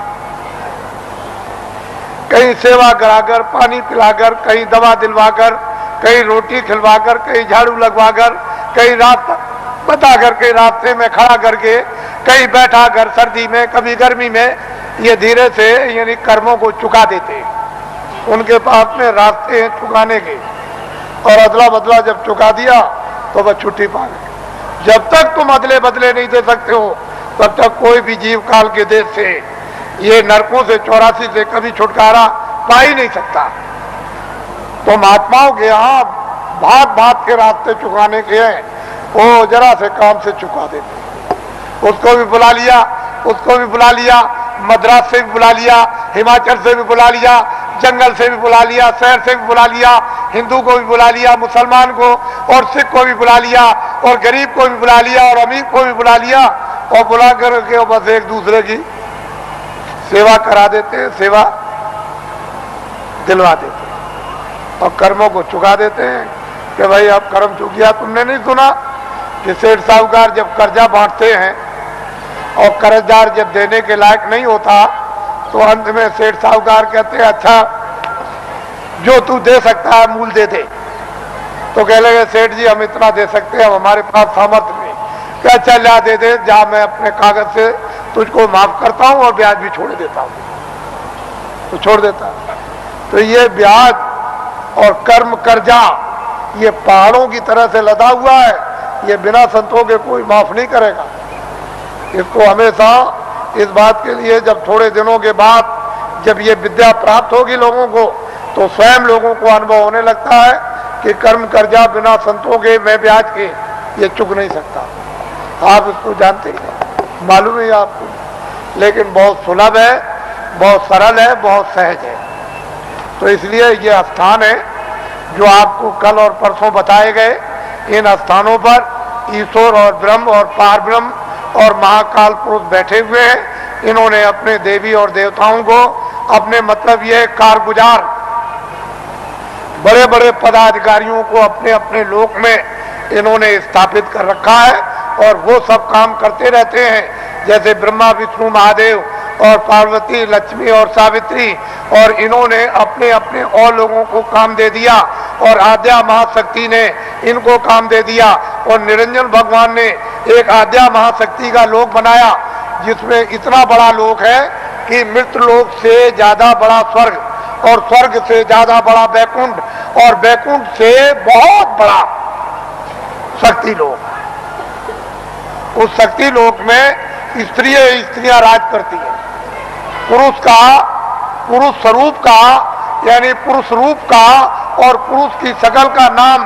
कहीं सेवा कराकर, पानी पिलाकर, कहीं दवा दिलवाकर, कहीं रोटी खिलवाकर, कहीं झाड़ू लगवाकर, कहीं रात बताकर, कहीं रास्ते में खड़ा करके, कहीं बैठा कर सर्दी में, कभी गर्मी में, ये धीरे से यानी कर्मों को चुका देते हैं। उनके पास में रास्ते हैं चुकाने के, और अदला बदला जब चुका दिया तो वह छुट्टी पा गए। जब तक तुम अदले बदले नहीं दे सकते हो, तब तक कोई भी जीव काल के देश से, ये नरकों से, 84 से कभी छुटकारा पा ही नहीं सकता। तो महात्माओं के यहाँ भात भात के रास्ते चुकाने के हैं, वो जरा से काम से चुका देते। उसको भी बुला लिया, उसको भी बुला लिया, मद्रास से भी बुला लिया, हिमाचल से भी बुला लिया, जंगल से भी बुला लिया, शहर से भी बुला लिया, हिंदू को भी बुला लिया, मुसलमान को और सिख को भी बुला लिया, और गरीब को भी बुला लिया और अमीर को भी बुला लिया और बुला करके बस एक दूसरे की सेवा करा देते हैं, सेवा दिलवा देते हैं और कर्मों को चुका देते हैं कि भाई अब कर्म चुक गया। तुमने नहीं सुना कि सेठ साहूकार जब कर्जा बांटते हैं और कर्जदार जब देने के लायक नहीं होता तो अंत में सेठ साहूकार कहते हैं अच्छा जो तू दे सकता है मूल दे दे। तो कह लगे सेठ जी हम इतना दे सकते हैं, हमारे पास सामर्थ्य नहीं। क्या अच्छा ला दे दे, जा मैं अपने कागज से तुझको माफ करता हूं और ब्याज भी छोड़ देता हूं। तो छोड़ देता। तो ये ब्याज और कर्म कर्जा ये पहाड़ों की तरह से लदा हुआ है, ये बिना संतों के कोई माफ नहीं करेगा। इसको हमेशा इस बात के लिए जब थोड़े दिनों के बाद जब ये विद्या प्राप्त होगी लोगों को तो स्वयं लोगों को अनुभव होने लगता है कि कर्म कर्जा बिना संतों के मैं ब्याज के ये चुक नहीं सकता। आप इसको जानते ही, मालूम है आपको, लेकिन बहुत सुलभ है, बहुत सरल है, बहुत सहज है। तो इसलिए ये स्थान है जो आपको कल और परसों बताए गए। इन स्थानों पर ईश्वर और ब्रह्म और पार ब्रह्म और महाकाल पुरुष बैठे हुए हैं। इन्होंने अपने देवी और देवताओं को अपने मतलब ये कारगुजार बड़े बड़े पदाधिकारियों को अपने अपने लोक में इन्होंने स्थापित कर रखा है और वो सब काम करते रहते हैं। जैसे ब्रह्मा विष्णु महादेव और पार्वती लक्ष्मी और सावित्री, और इन्होंने अपने अपने और लोगों को काम दे दिया और आद्या महाशक्ति ने इनको काम दे दिया और निरंजन भगवान ने एक आद्या महाशक्ति का लोक बनाया जिसमें इतना बड़ा लोक है कि मृत्यु लोक से ज्यादा बड़ा स्वर्ग और स्वर्ग से ज्यादा बड़ा बैकुंठ और बैकुंठ से बहुत बड़ा शक्ति लोक। उस शक्ति लोक में स्त्रियां राज करती हैं। पुरुष स्वरूप का यानी पुरुष रूप का और पुरुष की शकल का नाम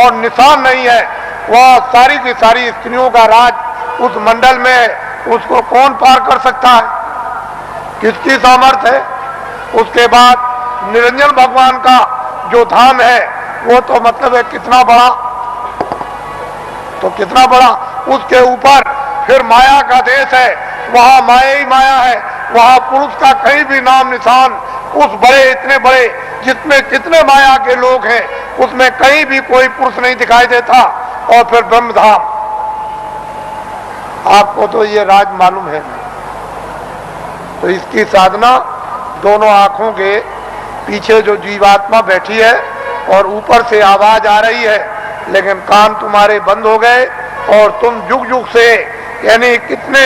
और निशान नहीं है। वह सारी की सारी स्त्रियों का राज उस मंडल में उसको कौन पार कर सकता है, किसकी सामर्थ्य है। उसके बाद निरंजन भगवान का जो धाम है वो तो मतलब है कितना बड़ा, तो कितना बड़ा। उसके ऊपर फिर माया का देश है, वहां माया ही माया है। वहां पुरुष का कहीं भी नाम निशान उस बड़े इतने बड़े जितने कितने माया के लोग हैं उसमें कहीं भी कोई पुरुष नहीं दिखाई देता। और फिर ब्रह्मधाम, आपको तो ये राज मालूम है। तो इसकी साधना दोनों आंखों के पीछे जो जीवात्मा बैठी है और ऊपर से आवाज आ रही है लेकिन कान तुम्हारे बंद हो गए और तुम जुग जुग से यानी कितने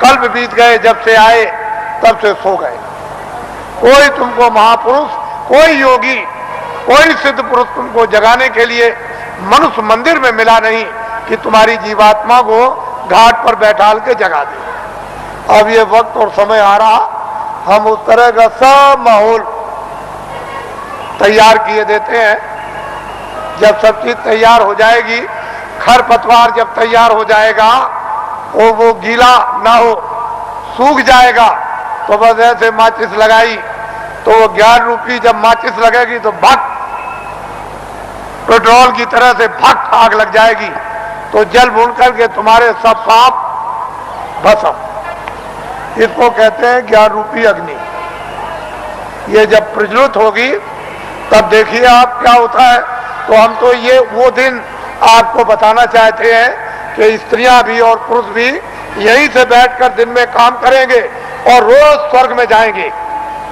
कल्प बीत गए जब से आए तब से सो गए। कोई तुमको महापुरुष, कोई योगी, कोई सिद्ध पुरुष तुमको जगाने के लिए मनुष्य मंदिर में मिला नहीं कि तुम्हारी जीवात्मा को घाट पर बैठाल के जगा दे। अब ये वक्त और समय आ रहा, हम उस तरह का सब माहौल तैयार किए देते हैं। जब सब चीज तैयार हो जाएगी, खरपतवार जब तैयार हो जाएगा और वो गीला ना हो, सूख जाएगा, तो बस ऐसे माचिस लगाई तो वो ज्ञान रूपी जब माचिस लगेगी तो भक पेट्रोल की तरह से भक आग लग जाएगी। तो जल भून करके तुम्हारे सब पाप भस्म। इसको कहते हैं ज्ञान रूपी अग्नि। ये जब प्रज्वलित होगी तब देखिए आप क्या होता है। तो हम तो ये वो दिन आपको बताना चाहते हैं कि स्त्रियां भी और पुरुष भी यहीं से बैठकर दिन में काम करेंगे और रोज स्वर्ग में जाएंगे,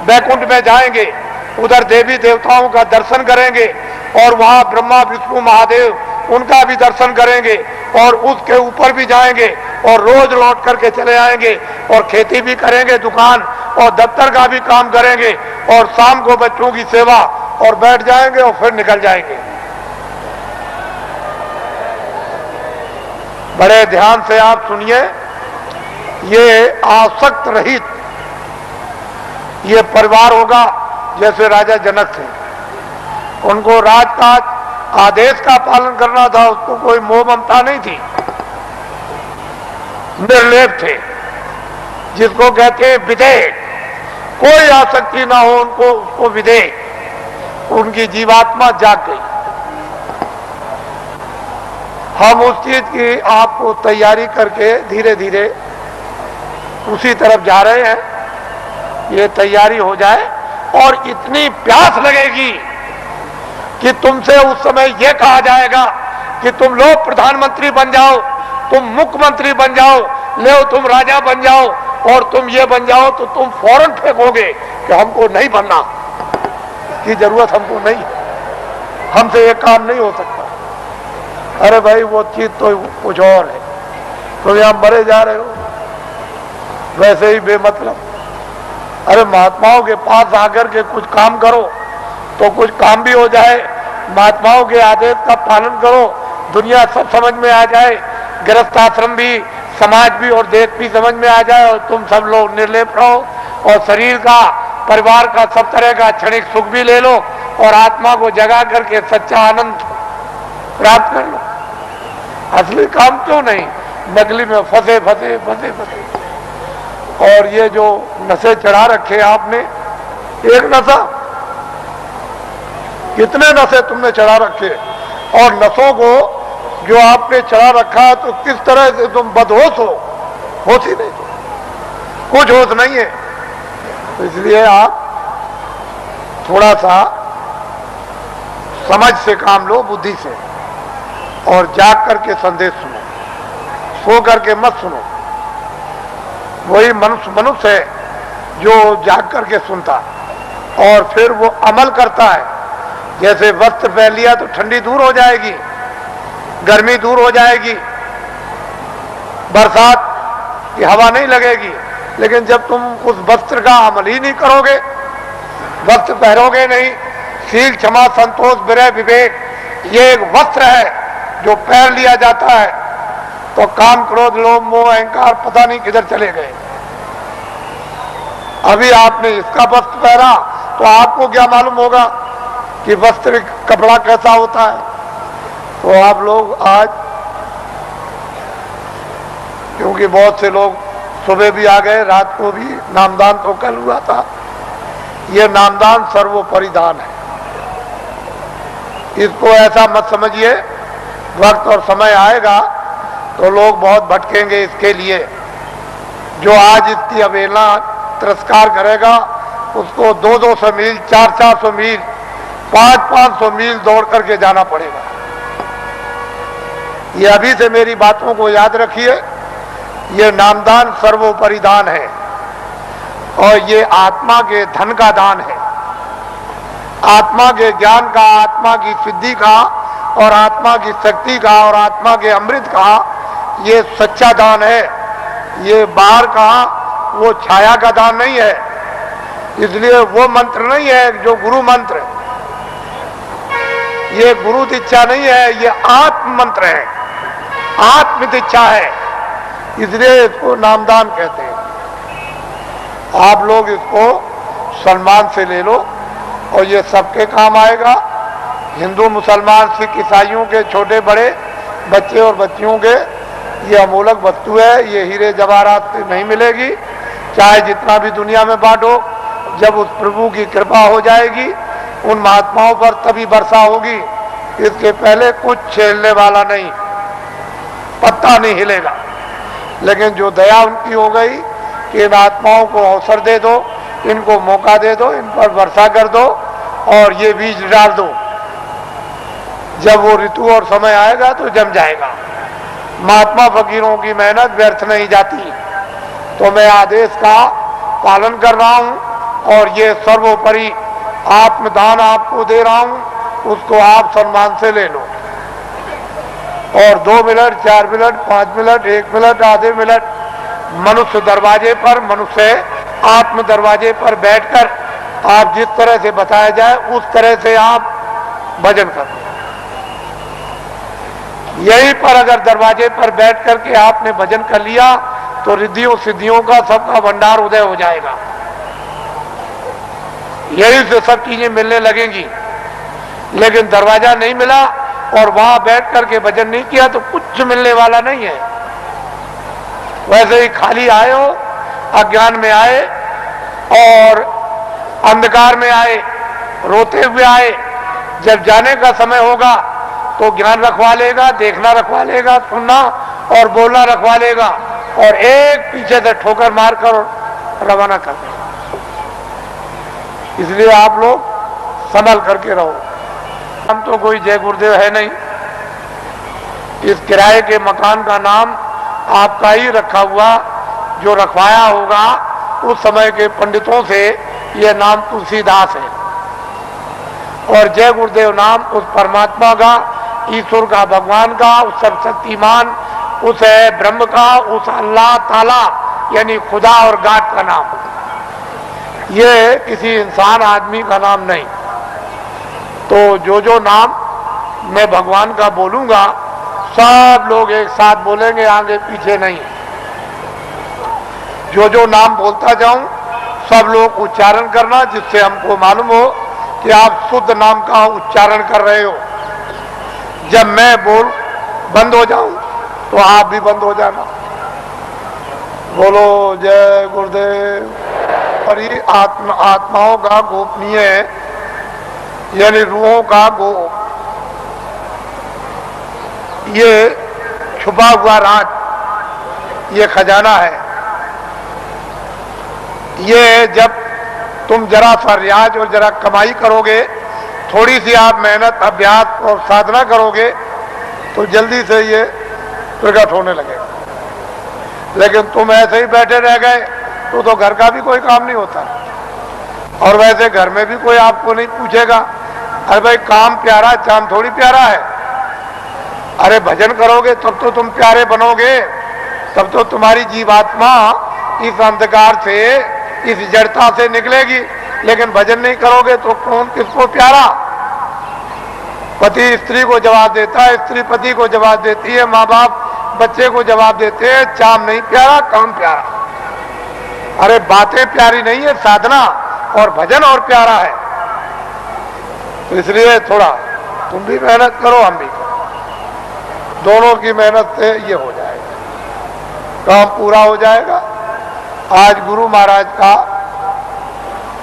बैकुंठ में जाएंगे, उधर देवी देवताओं का दर्शन करेंगे और वहां ब्रह्मा विष्णु महादेव उनका भी दर्शन करेंगे और उसके ऊपर भी जाएंगे और रोज लौट करके चले आएंगे और खेती भी करेंगे, दुकान और दफ्तर का भी काम करेंगे और शाम को बच्चों की सेवा और बैठ जाएंगे और फिर निकल जाएंगे। बड़े ध्यान से आप सुनिए, ये आसक्त रहित ये परिवार होगा जैसे राजा जनक थे। उनको राजकाज आदेश का पालन करना था, उसको कोई मोह ममता नहीं थी, निर्लेप थे, जिसको कहते हैं विधेय। कोई आसक्ति ना हो उनको, उसको विधेय। उनकी जीवात्मा जाग गई। हम उस चीज की आपको तैयारी करके धीरे धीरे उसी तरफ जा रहे हैं। ये तैयारी हो जाए और इतनी प्यास लगेगी कि तुमसे उस समय यह कहा जाएगा कि तुम लोग प्रधानमंत्री बन जाओ, तुम मुख्यमंत्री बन जाओ, ले तुम राजा बन जाओ और तुम ये बन जाओ, तो तुम फौरन फेंकोगे कि हमको नहीं बनना, की जरूरत हमको नहीं, हमसे ये काम नहीं हो सकता। अरे भाई वो चीज तो कुछ और है, तो यहां मरे जा रहे हो वैसे ही बेमतलब। अरे महात्माओं के पास आकर के कुछ काम करो तो कुछ काम भी हो जाए, महात्माओं के आदेश का पालन करो, दुनिया सब समझ में आ जाए, गृहस्थ आश्रम भी, समाज भी और देश भी समझ में आ जाए और तुम सब लोग निर्लेप रहो और शरीर का, परिवार का, सब तरह का क्षणिक सुख भी ले लो और आत्मा को जगा करके सच्चा आनंद प्राप्त कर लो। असली काम क्यों नहीं, नकली में फंसे फंसे फंसे फंसे। और ये जो नशे चढ़ा रखे आपने, एक नशा, कितने नशे तुमने चढ़ा रखे, और नशों को जो आपने चढ़ा रखा तो किस तरह से तुम बदहोश हो, होश ही नहीं, कुछ होश नहीं है। तो इसलिए आप थोड़ा सा समझ से काम लो, बुद्धि से, और जाग करके संदेश सुनो, सो करके मत सुनो। वही मनुष्य है जो जाग करके सुनता और फिर वो अमल करता है। जैसे वस्त्र पहन लिया तो ठंडी दूर हो जाएगी, गर्मी दूर हो जाएगी, बरसात की हवा नहीं लगेगी, लेकिन जब तुम उस वस्त्र का अमल ही नहीं करोगे, वस्त्र पहनोगे नहीं, शील, क्षमा, संतोष, विरय, विवेक, ये एक वस्त्र है जो पहन लिया जाता है, तो काम, क्रोध, लोभ, मोह, अहंकार पता नहीं किधर चले गए। अभी आपने इसका वस्त्र पहना तो आपको क्या मालूम होगा कि वस्त्र कपड़ा कैसा होता है। तो आप लोग आज, क्योंकि बहुत से लोग सुबह भी आ गए, रात को भी, नामदान तो कल हुआ था, यह नामदान सर्वोपरि दान है। इसको ऐसा मत समझिए, वक्त और समय आएगा तो लोग बहुत भटकेंगे इसके लिए। जो आज इसकी अवहेलना, तिरस्कार करेगा, उसको 200-200 मील, 400-400 मील, 500-500 मील दौड़ करके जाना पड़ेगा। ये अभी से मेरी बातों को याद रखिए। ये नामदान सर्वोपरि दान है और ये आत्मा के धन का दान है, आत्मा के ज्ञान का, आत्मा की सिद्धि का और आत्मा की शक्ति का और आत्मा के अमृत का ये सच्चा दान है। ये बाहर का वो छाया का दान नहीं है। इसलिए वो मंत्र नहीं है जो गुरु मंत्र, ये गुरु दीक्षा नहीं है, ये आत्म मंत्र है, आत्म दीक्षा है, इसलिए इसको नामदान कहते हैं। आप लोग इसको सम्मान से ले लो और ये सबके काम आएगा। हिंदू, मुसलमान, सिख, ईसाइयों के, छोटे बड़े, बच्चे और बच्चियों के, ये अमूलक वस्तु है, ये हीरे जवाहरात से नहीं मिलेगी। चाहे जितना भी दुनिया में बांटो, जब उस प्रभु की कृपा हो जाएगी उन महात्माओं पर तभी वर्षा होगी। इसके पहले कुछ छेड़ने वाला नहीं, पत्ता नहीं हिलेगा। लेकिन जो दया उनकी हो गई कि इन आत्माओं को अवसर दे दो, इनको मौका दे दो, इन पर वर्षा कर दो और ये बीज डाल दो, जब वो ऋतु और समय आएगा तो जम जाएगा। महात्मा फकीरों की मेहनत व्यर्थ नहीं जाती। तो मैं आदेश का पालन कर रहा हूं और ये सर्वोपरि आत्मदान आपको दे रहा हूं, उसको आप सम्मान से ले लो। और 2 मिनट, 4 मिनट, 5 मिनट, 1 मिनट, आधे मिनट मनुष्य दरवाजे पर, मनुष्य आत्म दरवाजे पर बैठकर आप जिस तरह से बताया जाए उस तरह से आप भजन करो। यहीं पर अगर दरवाजे पर बैठ करके आपने भजन कर लिया तो रिद्धियों सिद्धियों का सबका भंडार उदय हो जाएगा। यहीं से सब चीजें मिलने लगेंगी। लेकिन दरवाजा नहीं मिला और वहां बैठ करके भजन नहीं किया तो कुछ मिलने वाला नहीं है। वैसे ही खाली आए हो, अज्ञान में आए और अंधकार में आए, रोते हुए आए। जब जाने का समय होगा तो ज्ञान रखवा लेगा, देखना रखवा लेगा, सुनना और बोलना रखवा लेगा, और एक पीछे से ठोकर मारकर रवाना कर देगा। इसलिए आप लोग संभल करके रहो। हम तो कोई जय गुरुदेव है नहीं, इस किराए के मकान का नाम आपका ही रखा हुआ, जो रखवाया होगा उस समय के पंडितों से, यह नाम तुलसीदास है। और जय गुरुदेव नाम उस परमात्मा का, ईश्वर का, भगवान का, उस सर्वशक्तिमान, उस ब्रह्म का, उस अल्लाह ताला यानी खुदा और गाड का नाम। ये किसी इंसान आदमी का नाम नहीं। तो जो नाम मैं भगवान का बोलूंगा सब लोग एक साथ बोलेंगे, आगे पीछे नहीं। जो नाम बोलता जाऊं सब लोग उच्चारण करना, जिससे हमको मालूम हो कि आप शुद्ध नाम का उच्चारण कर रहे हो। जब मैं बोल बंद हो जाऊं तो आप भी बंद हो जाना। बोलो जय गुरुदेव। और ये आत्माओं का गोपनीय यानी रूहों का ये छुपा हुआ राज, ये खजाना है। ये जब तुम जरा सा रियाज और जरा कमाई करोगे, थोड़ी सी आप मेहनत, अभ्यास और साधना करोगे, तो जल्दी से ये प्रकट होने लगेगा। लेकिन तुम ऐसे ही बैठे रह गए तो घर का भी कोई काम नहीं होता। और वैसे घर में भी कोई आपको नहीं पूछेगा, अरे भाई काम प्यारा, चांद थोड़ी प्यारा है। अरे भजन करोगे तब तो तुम प्यारे बनोगे, तब तो तुम्हारी जीवात्मा इस अंधकार से, इस जड़ता से निकलेगी। लेकिन भजन नहीं करोगे तो कौन किसको प्यारा? पति स्त्री को जवाब देता है, स्त्री पति को जवाब देती है, माँ बाप बच्चे को जवाब देते हैं। चाम नहीं प्यारा, काम प्यारा। अरे बातें प्यारी नहीं है, साधना और भजन और प्यारा है। तो इसलिए थोड़ा तुम भी मेहनत करो, हम भी करो, दोनों की मेहनत से ये हो जाएगा, काम पूरा हो जाएगा। आज गुरु महाराज का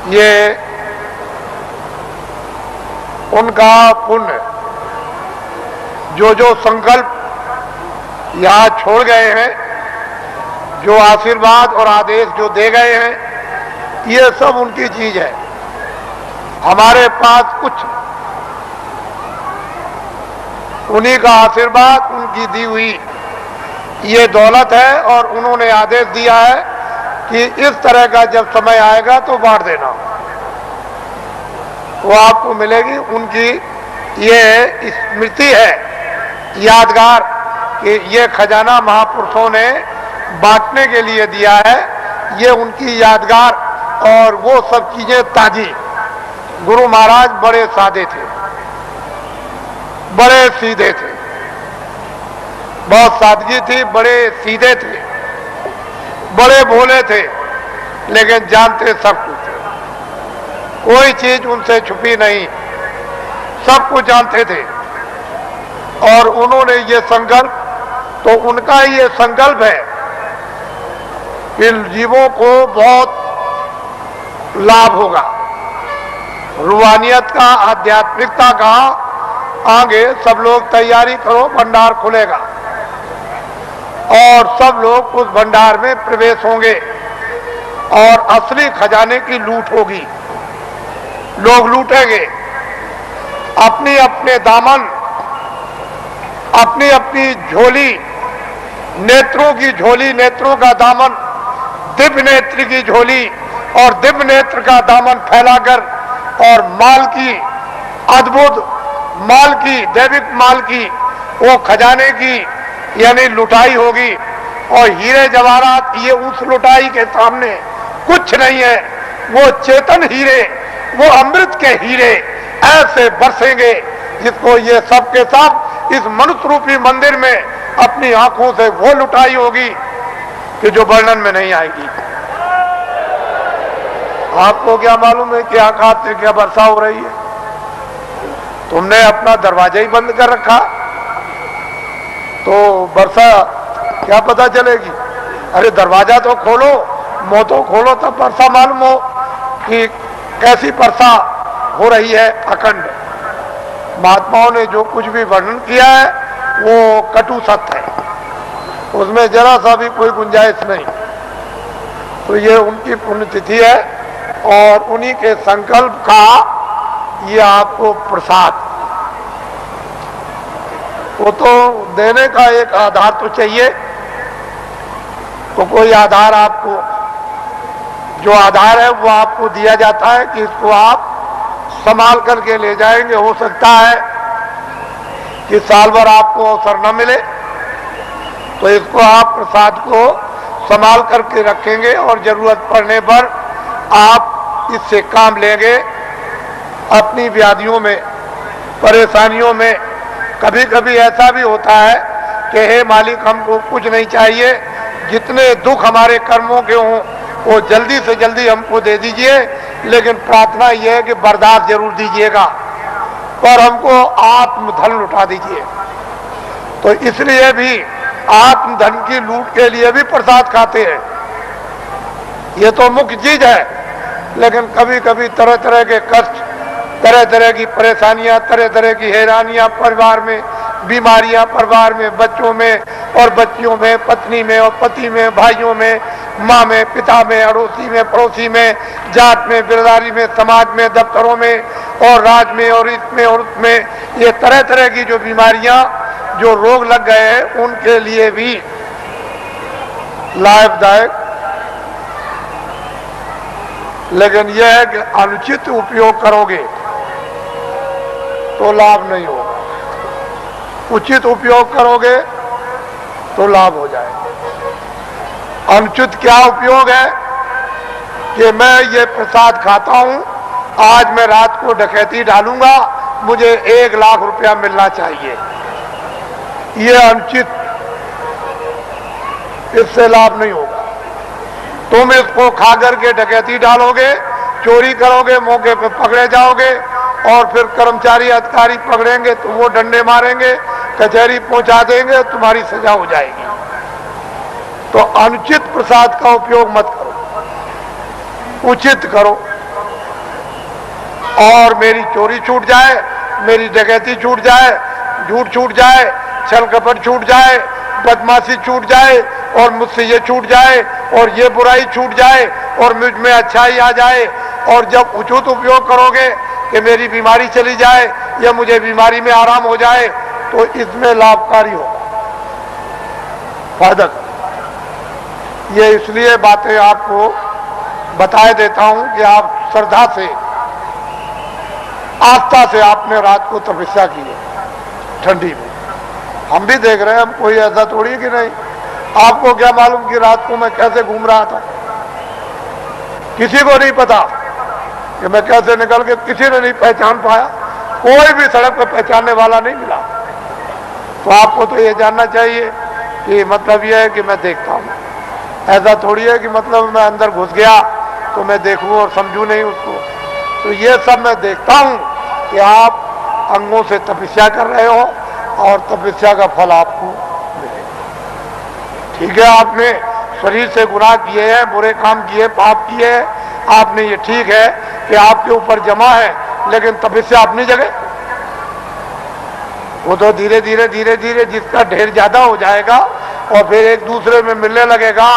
ये उनका पुण्य, जो संकल्प यहाँ छोड़ गए हैं, जो आशीर्वाद और आदेश जो दे गए हैं, ये सब उनकी चीज है। हमारे पास कुछ उन्हीं का आशीर्वाद, उनकी दी हुई ये दौलत है। और उन्होंने आदेश दिया है कि इस तरह का जब समय आएगा तो बांट देना, वो आपको मिलेगी। उनकी ये स्मृति है, यादगार, कि ये खजाना महापुरुषों ने बांटने के लिए दिया है। ये उनकी यादगार और वो सब चीजें ताजी। गुरु महाराज बड़े सादे थे, बड़े सीधे थे, बहुत सादगी थी, बड़े सीधे थे, बड़े भोले थे, लेकिन जानते सब कुछ थे। कोई चीज उनसे छुपी नहीं, सब कुछ जानते थे। और उन्होंने ये संकल्प, तो उनका ही ये संकल्प है कि जीवों को बहुत लाभ होगा, रूहानियत का, आध्यात्मिकता का। आगे सब लोग तैयारी करो, भंडार खुलेगा और सब लोग उस भंडार में प्रवेश होंगे और असली खजाने की लूट होगी। लोग लूटेंगे अपनी अपने दामन, अपनी अपनी झोली, नेत्रों की झोली, नेत्रों का दामन, दिव्य नेत्र की झोली और दिव्य नेत्र का दामन फैलाकर, और माल की, अद्भुत माल की, दैविक माल की, वो खजाने की यानी लुटाई होगी। और हीरे जवाहरात ये उस लुटाई के सामने कुछ नहीं है। वो चेतन हीरे, वो अमृत के हीरे ऐसे बरसेंगे जिसको ये सब के सब इस मनुष्य रूपी मंदिर में अपनी आंखों से वो लुटाई होगी कि जो वर्णन में नहीं आएगी। आपको क्या मालूम है कि आकाश से क्या वर्षा हो रही है? तुमने अपना दरवाजा ही बंद कर रखा तो वर्षा क्या पता चलेगी? अरे दरवाजा तो खोलो, मुंह तो खोलो, तब वर्षा मालूम हो कि कैसी वर्षा हो रही है अखंड। महात्माओं ने जो कुछ भी वर्णन किया है वो कटु सत्य है, उसमें जरा सा भी कोई गुंजाइश नहीं। तो ये उनकी पुण्यतिथि है और उन्हीं के संकल्प का ये आपको प्रसाद, वो तो देने का एक आधार तो चाहिए। तो कोई आधार आपको, जो आधार है वो आपको दिया जाता है कि इसको आप संभाल करके ले जाएंगे। हो सकता है कि साल भर आपको अवसर न मिले, तो इसको आप प्रसाद को संभाल करके रखेंगे और जरूरत पड़ने पर आप इससे काम लेंगे। अपनी व्याधियों में, परेशानियों में कभी कभी ऐसा भी होता है कि हे मालिक, हमको कुछ नहीं चाहिए, जितने दुख हमारे कर्मों के हों वो जल्दी से जल्दी हमको दे दीजिए, लेकिन प्रार्थना यह है कि बर्दाश्त जरूर दीजिएगा, पर हमको आत्मधन लुटा दीजिए। तो इसलिए भी आत्मधन की लूट के लिए भी प्रसाद खाते हैं, ये तो मुख्य चीज है। लेकिन कभी कभी तरह तरह के कष्ट, तरह तरह की परेशानियां, तरह तरह की हैरानियां परिवार में, बीमारियां परिवार में, बच्चों में और बच्चियों में, पत्नी में और पति में, भाइयों में, माँ में, पिता में, अड़ोसी में, पड़ोसी में, जात में, बिरदारी में, समाज में, दफ्तरों में और राज में और इसमें और उसमें, ये तरह तरह की जो बीमारियां, जो रोग लग गए हैं, उनके लिए भी लाभदायक। लेकिन यह है कि अनुचित उपयोग करोगे तो लाभ नहीं होगा, उचित उपयोग करोगे तो लाभ हो जाएगा। अनुचित क्या उपयोग है कि मैं ये प्रसाद खाता हूं, आज मैं रात को डकैती डालूंगा, मुझे 1 लाख रुपया मिलना चाहिए, ये अनुचित, इससे लाभ नहीं होगा। तुम इसको खा करके डकैती डालोगे, चोरी करोगे, मौके पे पकड़े जाओगे और फिर कर्मचारी अधिकारी पकड़ेंगे तो वो डंडे मारेंगे, कचहरी पहुंचा देंगे, तुम्हारी सजा हो जाएगी। तो अनुचित प्रसाद का उपयोग मत करो, उचित करो। और मेरी चोरी छूट जाए, मेरी डकैती छूट जाए, झूठ छूट जाए, छल कपट छूट जाए, बदमाशी छूट जाए और मुझसे ये छूट जाए और ये बुराई छूट जाए और मुझ में अच्छाई आ जाए, और जब उचित उपयोग करोगे कि मेरी बीमारी चली जाए या मुझे बीमारी में आराम हो जाए, तो इसमें लाभकारी होगा, फायदा। ये इसलिए बातें आपको बताए देता हूं कि आप श्रद्धा से, आस्था से आपने रात को तपस्या की है ठंडी में। हम भी देख रहे हैं, हम कोई ऐसा थोड़ी है कि नहीं। आपको क्या मालूम कि रात को मैं कैसे घूम रहा था, किसी को नहीं पता कि मैं कैसे निकल के, किसी ने नहीं पहचान पाया, कोई भी सड़क पर पहचानने वाला नहीं मिला। तो आपको तो ये जानना चाहिए कि मतलब ये है कि मैं देखता हूँ, ऐसा थोड़ी है कि मतलब मैं अंदर घुस गया तो मैं देखूं और समझूं नहीं उसको। तो ये सब मैं देखता हूँ कि आप अंगों से तपस्या कर रहे हो और तपस्या का फल आपको मिलेगा। ठीक है, आपने शरीर से गुनाह किए हैं, बुरे काम किए, पाप किए हैं, आपने, ये ठीक है कि आपके ऊपर जमा है, लेकिन तपस्या अपनी जगह। वो तो धीरे धीरे धीरे धीरे जिसका ढेर ज्यादा हो जाएगा और फिर एक दूसरे में मिलने लगेगा,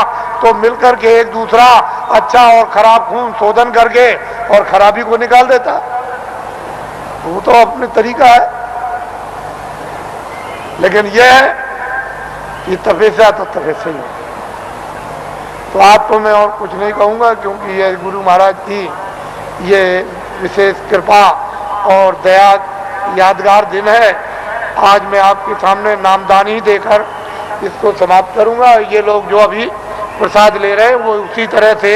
तो मिलकर के एक दूसरा अच्छा और खराब खून शोधन करके और खराबी को निकाल देता। वो तो अपने तरीका है। लेकिन यह है कि तपस्या तो तपस्या ही है। तो आपको मैं और कुछ नहीं कहूँगा, क्योंकि ये गुरु महाराज की ये विशेष कृपा और दया यादगार दिन है। आज मैं आपके सामने नामदानी देकर इसको समाप्त करूँगा। ये लोग जो अभी प्रसाद ले रहे हैं वो उसी तरह से,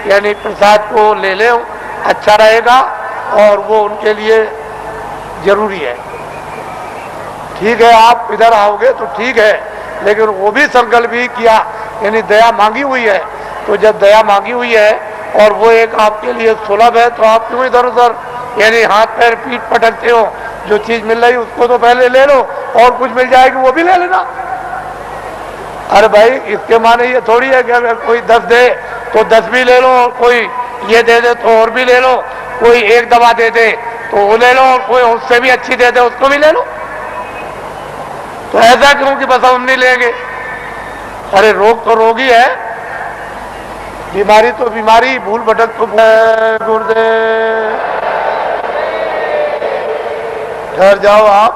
यानी प्रसाद को ले लें, अच्छा रहेगा और वो उनके लिए जरूरी है। ठीक है, आप इधर आओगे तो ठीक है, लेकिन वो भी संकल्प ही किया, यानी दया मांगी हुई है। तो जब दया मांगी हुई है और वो एक आपके लिए सुलभ है, तो आप क्यों इधर उधर यानी हाथ पैर पीठ पटकते हो? जो चीज मिल रही उसको तो पहले ले लो, और कुछ मिल जाएगी वो भी ले लेना। अरे भाई, इसके माने ये थोड़ी है कि अगर कोई 10 दे तो 10 भी ले लो, और कोई ये दे दे तो और भी ले लो, कोई एक दवा दे दे तो वो ले लो, और कोई उससे भी अच्छी दे दे उसको भी ले लो। तो ऐसा क्यों कि बस हम नहीं लेंगे? अरे रोग तो रोग ही है, बीमारी तो बीमारी, भूल भटक तो गुरुदेव। घर जाओ आप,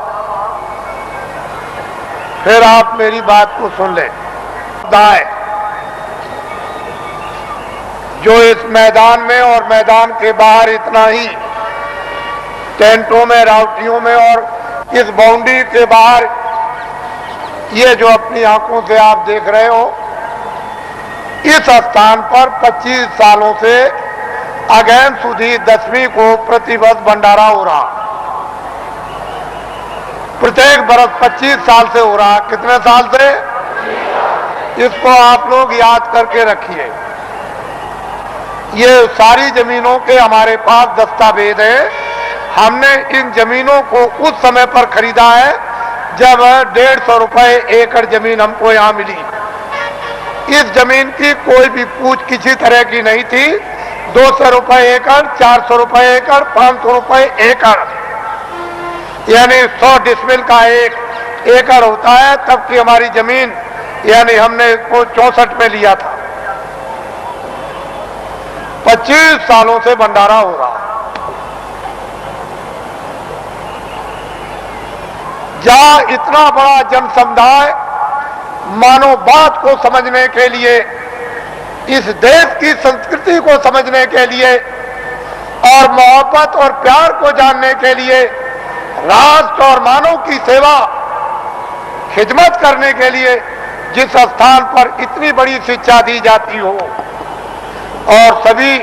फिर आप मेरी बात को सुन लें। दाएं जो इस मैदान में और मैदान के बाहर इतना ही टेंटों में, रावटियों में और इस बाउंड्री के बाहर ये जो अपनी आंखों से आप देख रहे हो, इस स्थान पर 25 सालों से अगेन सुधी 10वीं को प्रतिवर्ष भंडारा हो रहा। प्रत्येक बरस 25 साल से हो रहा। कितने साल से? इसको आप लोग याद करके रखिए। ये सारी जमीनों के हमारे पास दस्तावेज है। हमने इन जमीनों को उस समय पर खरीदा है जब 150 रुपए एकड़ जमीन हमको यहां मिली। इस जमीन की कोई भी पूछ किसी तरह की नहीं थी। 200 रुपए एकड़, 400 रुपए एकड़, 500 रुपए एकड़, यानी 100 डिसमिल का एक एकड़ होता है। तब की हमारी जमीन, यानी हमने इसको 64 में लिया था। 25 सालों से भंडारा हो रहा। जहां इतना बड़ा जन समुदाय मानव बात को समझने के लिए, इस देश की संस्कृति को समझने के लिए और मोहब्बत और प्यार को जानने के लिए, राष्ट्र और मानव की सेवा खिदमत करने के लिए जिस स्थान पर इतनी बड़ी शिक्षा दी जाती हो और सभी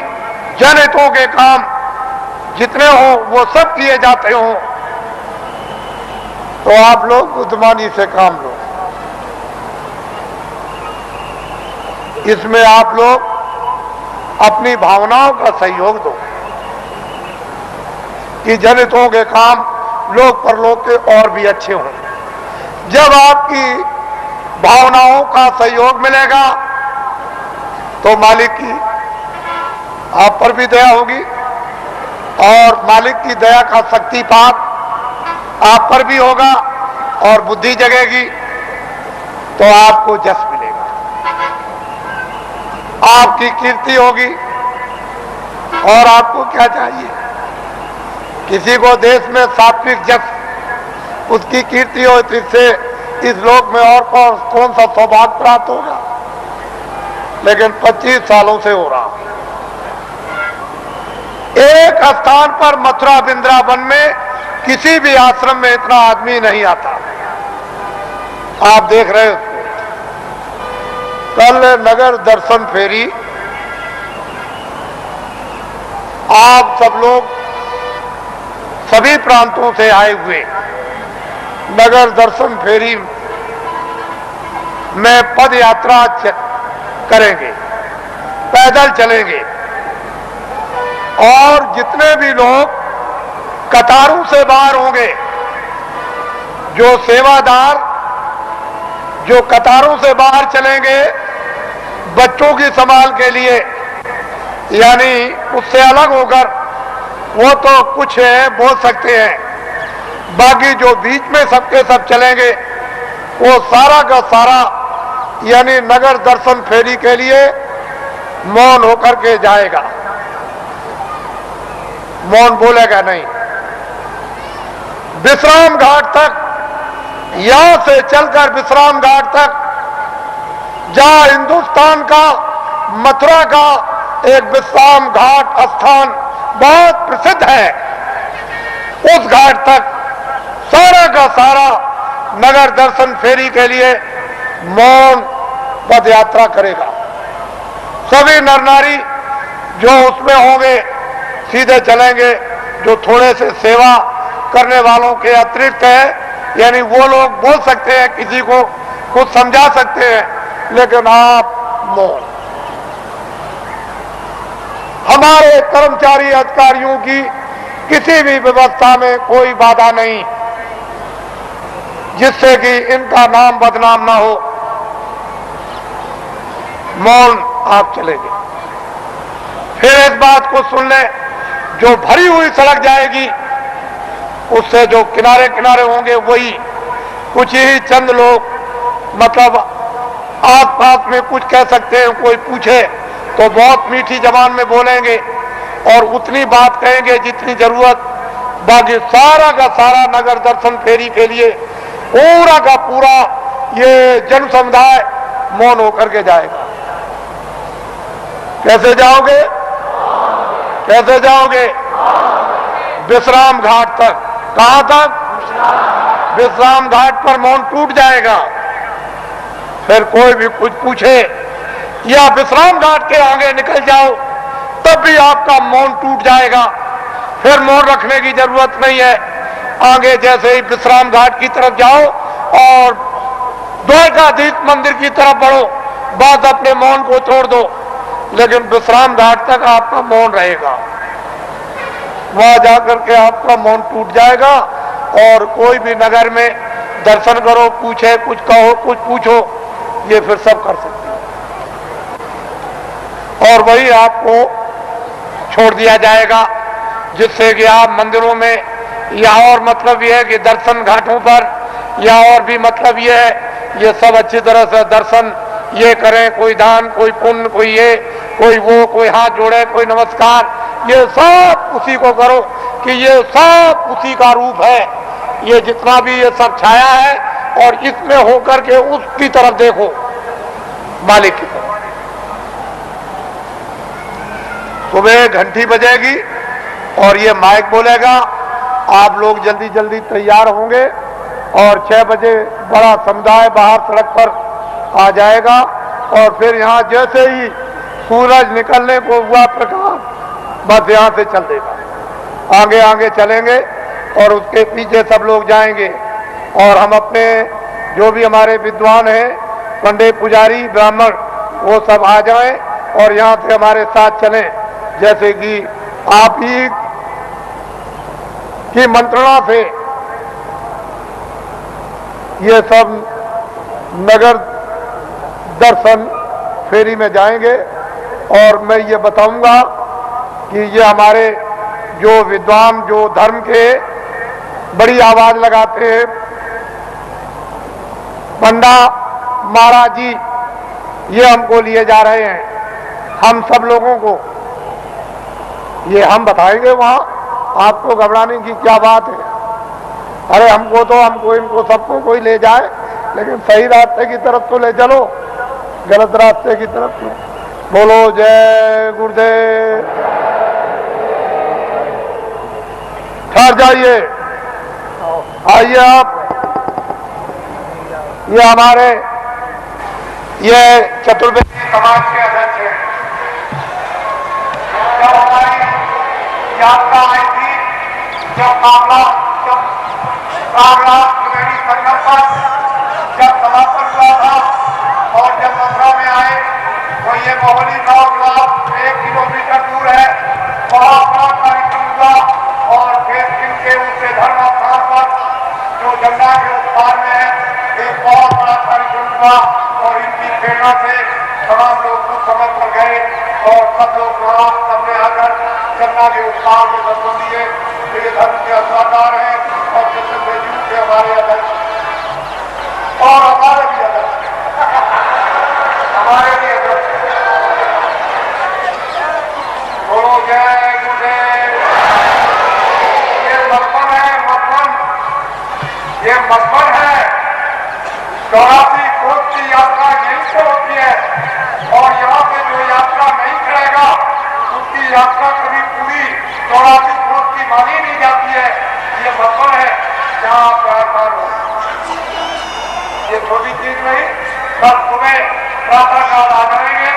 जनहितों के काम जितने हो वो सब किए जाते हो, तो आप लोग बुद्धिमानी से काम लो। इसमें आप लोग अपनी भावनाओं का सहयोग दो कि जनहितों के काम लोक परलोक के और भी अच्छे हों। जब आपकी भावनाओं का सहयोग मिलेगा तो मालिक की आप पर भी दया होगी और मालिक की दया का शक्तिपात आप पर भी होगा और बुद्धि जगेगी तो आपको जस मिलेगा, आपकी कीर्ति होगी। और आपको क्या चाहिए? किसी को देश में सात्विक जस उसकी कीर्ति हो, इससे इस लोक में और कौन सा सौभाग्य प्राप्त होगा? लेकिन 25 सालों से हो रहा। एक स्थान पर मथुरा वृंदावन में किसी भी आश्रम में इतना आदमी नहीं आता। आप देख रहे हो कल नगर दर्शन फेरी, आप सब लोग सभी प्रांतों से आए हुए नगर दर्शन फेरी में पद यात्रा करेंगे, पैदल चलेंगे और जितने भी लोग कतारों से बाहर होंगे, जो सेवादार जो कतारों से बाहर चलेंगे बच्चों की संभाल के लिए, यानी उससे अलग होकर वो तो कुछ है बोल सकते हैं, बाकी जो बीच में सबके सब चलेंगे वो सारा का सारा यानी नगर दर्शन फेरी के लिए मौन होकर के जाएगा, मौन बोलेगा नहीं। विश्राम घाट तक, यहां से चलकर विश्राम घाट तक, जहां हिंदुस्तान का मथुरा का एक विश्राम घाट स्थान बहुत प्रसिद्ध है, उस घाट तक सारा का सारा नगर दर्शन फेरी के लिए मौन पद यात्रा करेगा। सभी नर नारी जो उसमें होंगे सीधे चलेंगे, जो थोड़े से सेवा करने वालों के अतिरिक्त है, यानी वो लोग बोल सकते हैं, किसी को कुछ समझा सकते हैं, लेकिन आप मौन। हमारे कर्मचारी अधिकारियों की किसी भी व्यवस्था में कोई बाधा नहीं जिससे कि इनका नाम बदनाम ना हो। मौन आप चलेंगे। फिर इस बात को सुन लें, जो भरी हुई सड़क जाएगी उससे जो किनारे किनारे होंगे वही कुछ ही चंद लोग मतलब आस पास में कुछ कह सकते हैं। कोई पूछे तो बहुत मीठी जबान में बोलेंगे और उतनी बात कहेंगे जितनी जरूरत। बाकी सारा का सारा नगर दर्शन फेरी के लिए पूरा का पूरा ये जन समुदाय मौन होकर के जाएगा। कैसे जाओगे? कैसे जाओगे? विश्राम घाट तक। कहां तक? विश्राम घाट पर मौन टूट जाएगा। फिर कोई भी कुछ पूछे या विश्राम घाट के आगे निकल जाओ तब भी आपका मौन टूट जाएगा। फिर मौन रखने की जरूरत नहीं है। आगे जैसे ही विश्राम घाट की तरफ जाओ और द्वारकाधीश मंदिर की तरफ बढ़ो, बस अपने मौन को छोड़ दो, लेकिन विश्राम घाट तक आपका मौन रहेगा। वहां जाकर के आपका मौन टूट जाएगा और कोई भी नगर में दर्शन करो, पूछे, कुछ कहो, कुछ पूछो, ये फिर सब कर सकते हैं। और वही आपको छोड़ दिया जाएगा, जिससे कि आप मंदिरों में या और मतलब यह है कि दर्शन घाटों पर या और भी मतलब यह है, ये सब अच्छी तरह से दर्शन ये करें। कोई दान, कोई पुण्य, कोई ये, कोई वो, कोई हाथ जोड़े, कोई नमस्कार, ये सब उसी को करो कि ये सब उसी का रूप है। ये जितना भी ये सब छाया है और इसमें होकर के उसकी तरफ देखो, मालिक की तरफ। सुबह घंटी बजेगी और ये माइक बोलेगा, आप लोग जल्दी जल्दी तैयार होंगे और 6 बजे बड़ा समुदाय बाहर सड़क पर आ जाएगा। और फिर यहाँ जैसे ही सूरज निकलने को हुआ प्रकाश, बस यहाँ से चल देगा। आगे आगे चलेंगे और उसके पीछे सब लोग जाएंगे और हम अपने जो भी हमारे विद्वान हैं, पंडित, पुजारी, ब्राह्मण, वो सब आ जाएं और यहाँ से हमारे साथ चलें। जैसे कि आप ही की मंत्रणा से ये सब नगर दर्शन फेरी में जाएंगे। और मैं ये बताऊंगा कि ये हमारे जो विद्वान, जो धर्म के बड़ी आवाज लगाते हैं, पंडा महाराज जी, ये हमको लिए जा रहे हैं। हम सब लोगों को ये हम बताएंगे वहां, आपको घबराने की क्या बात है। अरे हमको तो, हमको, इनको, सबको कोई ले जाए, लेकिन सही रास्ते की तरफ तो ले चलो, गलत रास्ते की तरफ तो। बोलो जय गुरुदेव। ठहर जाइए, आइए आप। ये हमारे ये चतुर्वेदी समाज के अध्यक्ष हैं। जब हमारी यात्रा आई थी, जब त्रिवेणी संगम पर जब समापन हुआ था और जब मथुरा में आए तो ये मोहली गांव जो 1 किलोमीटर दूर है, वहां बड़ा कार्यक्रम हुआ। और फिर इनके ऊंचे धर्म स्थान पर जो गंगा के उस पार में है, एक बहुत बड़ा कार्यक्रम हुआ और इनकी प्रेरणा से तमाम लोग कुछ समय पर गए और सब लोग वहां सबने आकर गंगा के उस पार में दर्शन दिए। ये धर्म के अवतार हैं और चतुर्वेदी के हमारे अध्यक्ष और हमारे भी अध्यक्ष, हमारे भी अध्यक्ष। बोलो जय गुरुदेव। ये मधुबन है, मधुबन, ये मधुबन है। 84 कोस की यात्रा यहीं से होती है और यहाँ पे जो यात्रा नहीं करेगा उसकी यात्रा कभी पूरी 84 कोस की मानी नहीं जाती है। ये मधुबन है जहाँ आप विराजमान हो। ये छोटी चीज नहीं, कल सुबह प्रातः काल आ जाएंगे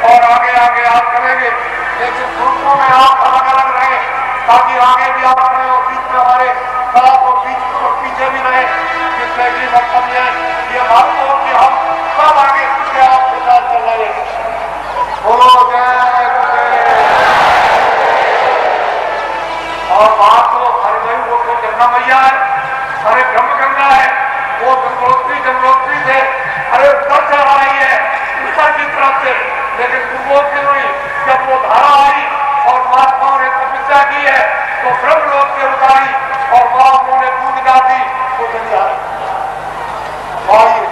और आगे आगे आप करेंगे, लेकिन ग्रुपों में आप अलग अलग रहे ताकि आगे भी आप रहे और बीच में हमारे साथ और बीच और पीछे भी रहे, जिससे कि मतलब ये मालूम हो कि हम सब आगे पीछे आपके साथ चल रहे हैं। बोलो जय गुरुदेव। और बात तो हरिदेव वो तो गंगा मैया है, अरे ब्रह्म गंगा है, वो गंगोत्री से अरे उधर चढ़ आई है ऊपर की तरफ से, लेकिन गंगोत्री नहीं। जब वो धारा आई और महात्माओं ने तपस्या की है तो ब्रह्म लोक से उतारी और मां उन्होंने दूध ना दी वो तो नहीं आ रहा।